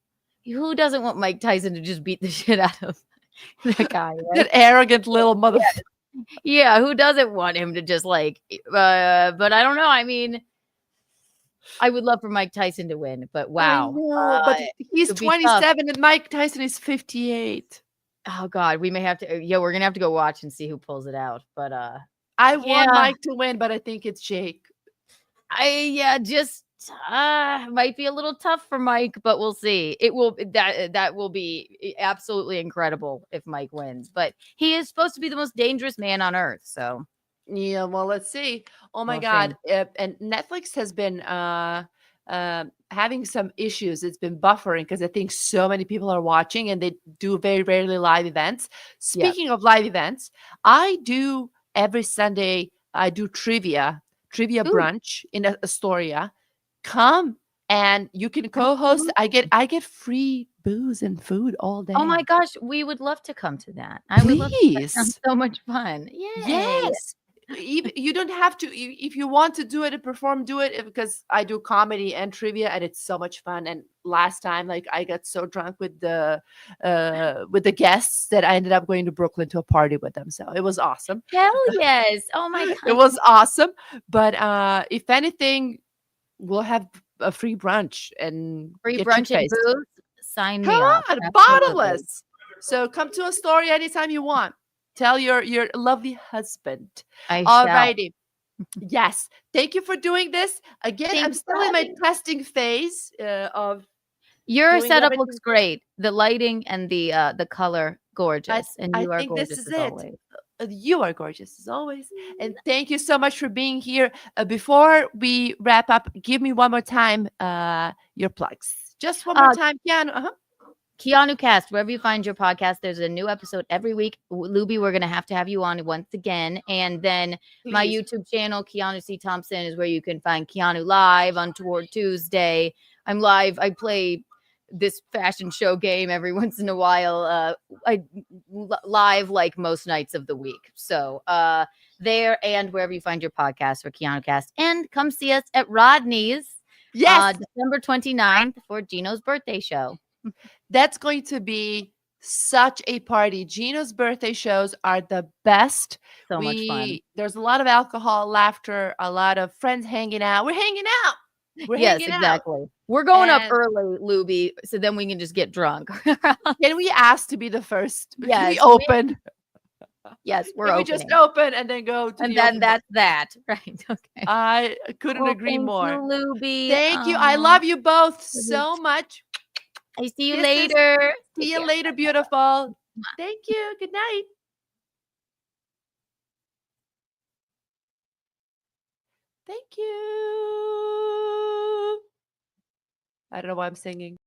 Who doesn't want Mike Tyson to just beat the shit out of that guy? Right? That arrogant little mother. Yeah, who doesn't want him to just like? But I don't know. I mean, I would love for Mike Tyson to win, but wow. I know, but he's it'd be tough. 27 and Mike Tyson is 58. Oh God, we may have to. Yeah, we're gonna have to go watch and see who pulls it out. But I want yeah. Mike to win, but I think it's Jake. Just might be a little tough for Mike, but we'll see. It will that will be absolutely incredible if Mike wins. But he is supposed to be the most dangerous man on earth. So Yeah, well, let's see. Oh my We'll God. And Netflix has been having some issues. It's been buffering because I think so many people are watching and they do very rarely live events. Yeah. Speaking of live events, I do every Sunday, I do trivia Ooh. brunch in Astoria. Come and you can co-host. I get free booze and food all day. oh my gosh, we would love to come to that. I would love to. That sounds Please. so much fun. Yay. Yes. You don't have to if you want to do it and perform, do it because I do comedy and trivia and it's so much fun. And last time, like I got so drunk with the guests that I ended up going to Brooklyn to a party with them. So it was awesome. Hell yes. Oh my God. It was awesome. But if anything, we'll have a free brunch and Free get brunch and shit-faced. booze. Sign me Come up. on, Absolutely. bottomless. So come to Astoria anytime you want. Tell your lovely husband. I All shall. righty. Yes. Thank you for doing this. Again, Thank I'm you still for in my having me. testing phase of Your doing setup everything. looks great. The lighting and the color, gorgeous. And I you are think this gorgeous is as it. always. You are gorgeous as always. And thank you so much for being here. Before we wrap up, give me one more time your plugs. Just one more time, Keanu. Keanu Cast, wherever you find your podcast, there's a new episode every week. Lubi, we're going to have you on once again. And then my Please. YouTube channel, Keanu C. Thompson, is where you can find Keanu live on Toward Tuesday. I'm live. I play this fashion show game every once in a while. Live like most nights of the week. So there and wherever you find your podcast for Keanu Cast. And come see us at Rodney's. Yes. December 29th for Gino's birthday show. That's going to be such a party. Gino's birthday shows are the best. So much fun. There's a lot of alcohol, laughter, a lot of friends hanging out. We're hanging out. Yes, exactly. We're going up And- early, Luby, so then we can just get drunk. Can we ask to be the first? Can Yes, we open? Yes, we're Can we opening. just open and then go to And the then open that's that. Right. Okay. I couldn't Well, agree thank more. you, Luby. Thank you. I love you both it is- so much. I see you Kisses. later. See Take you care. later, beautiful. Thank you. Good night. Thank you. I don't know why I'm singing.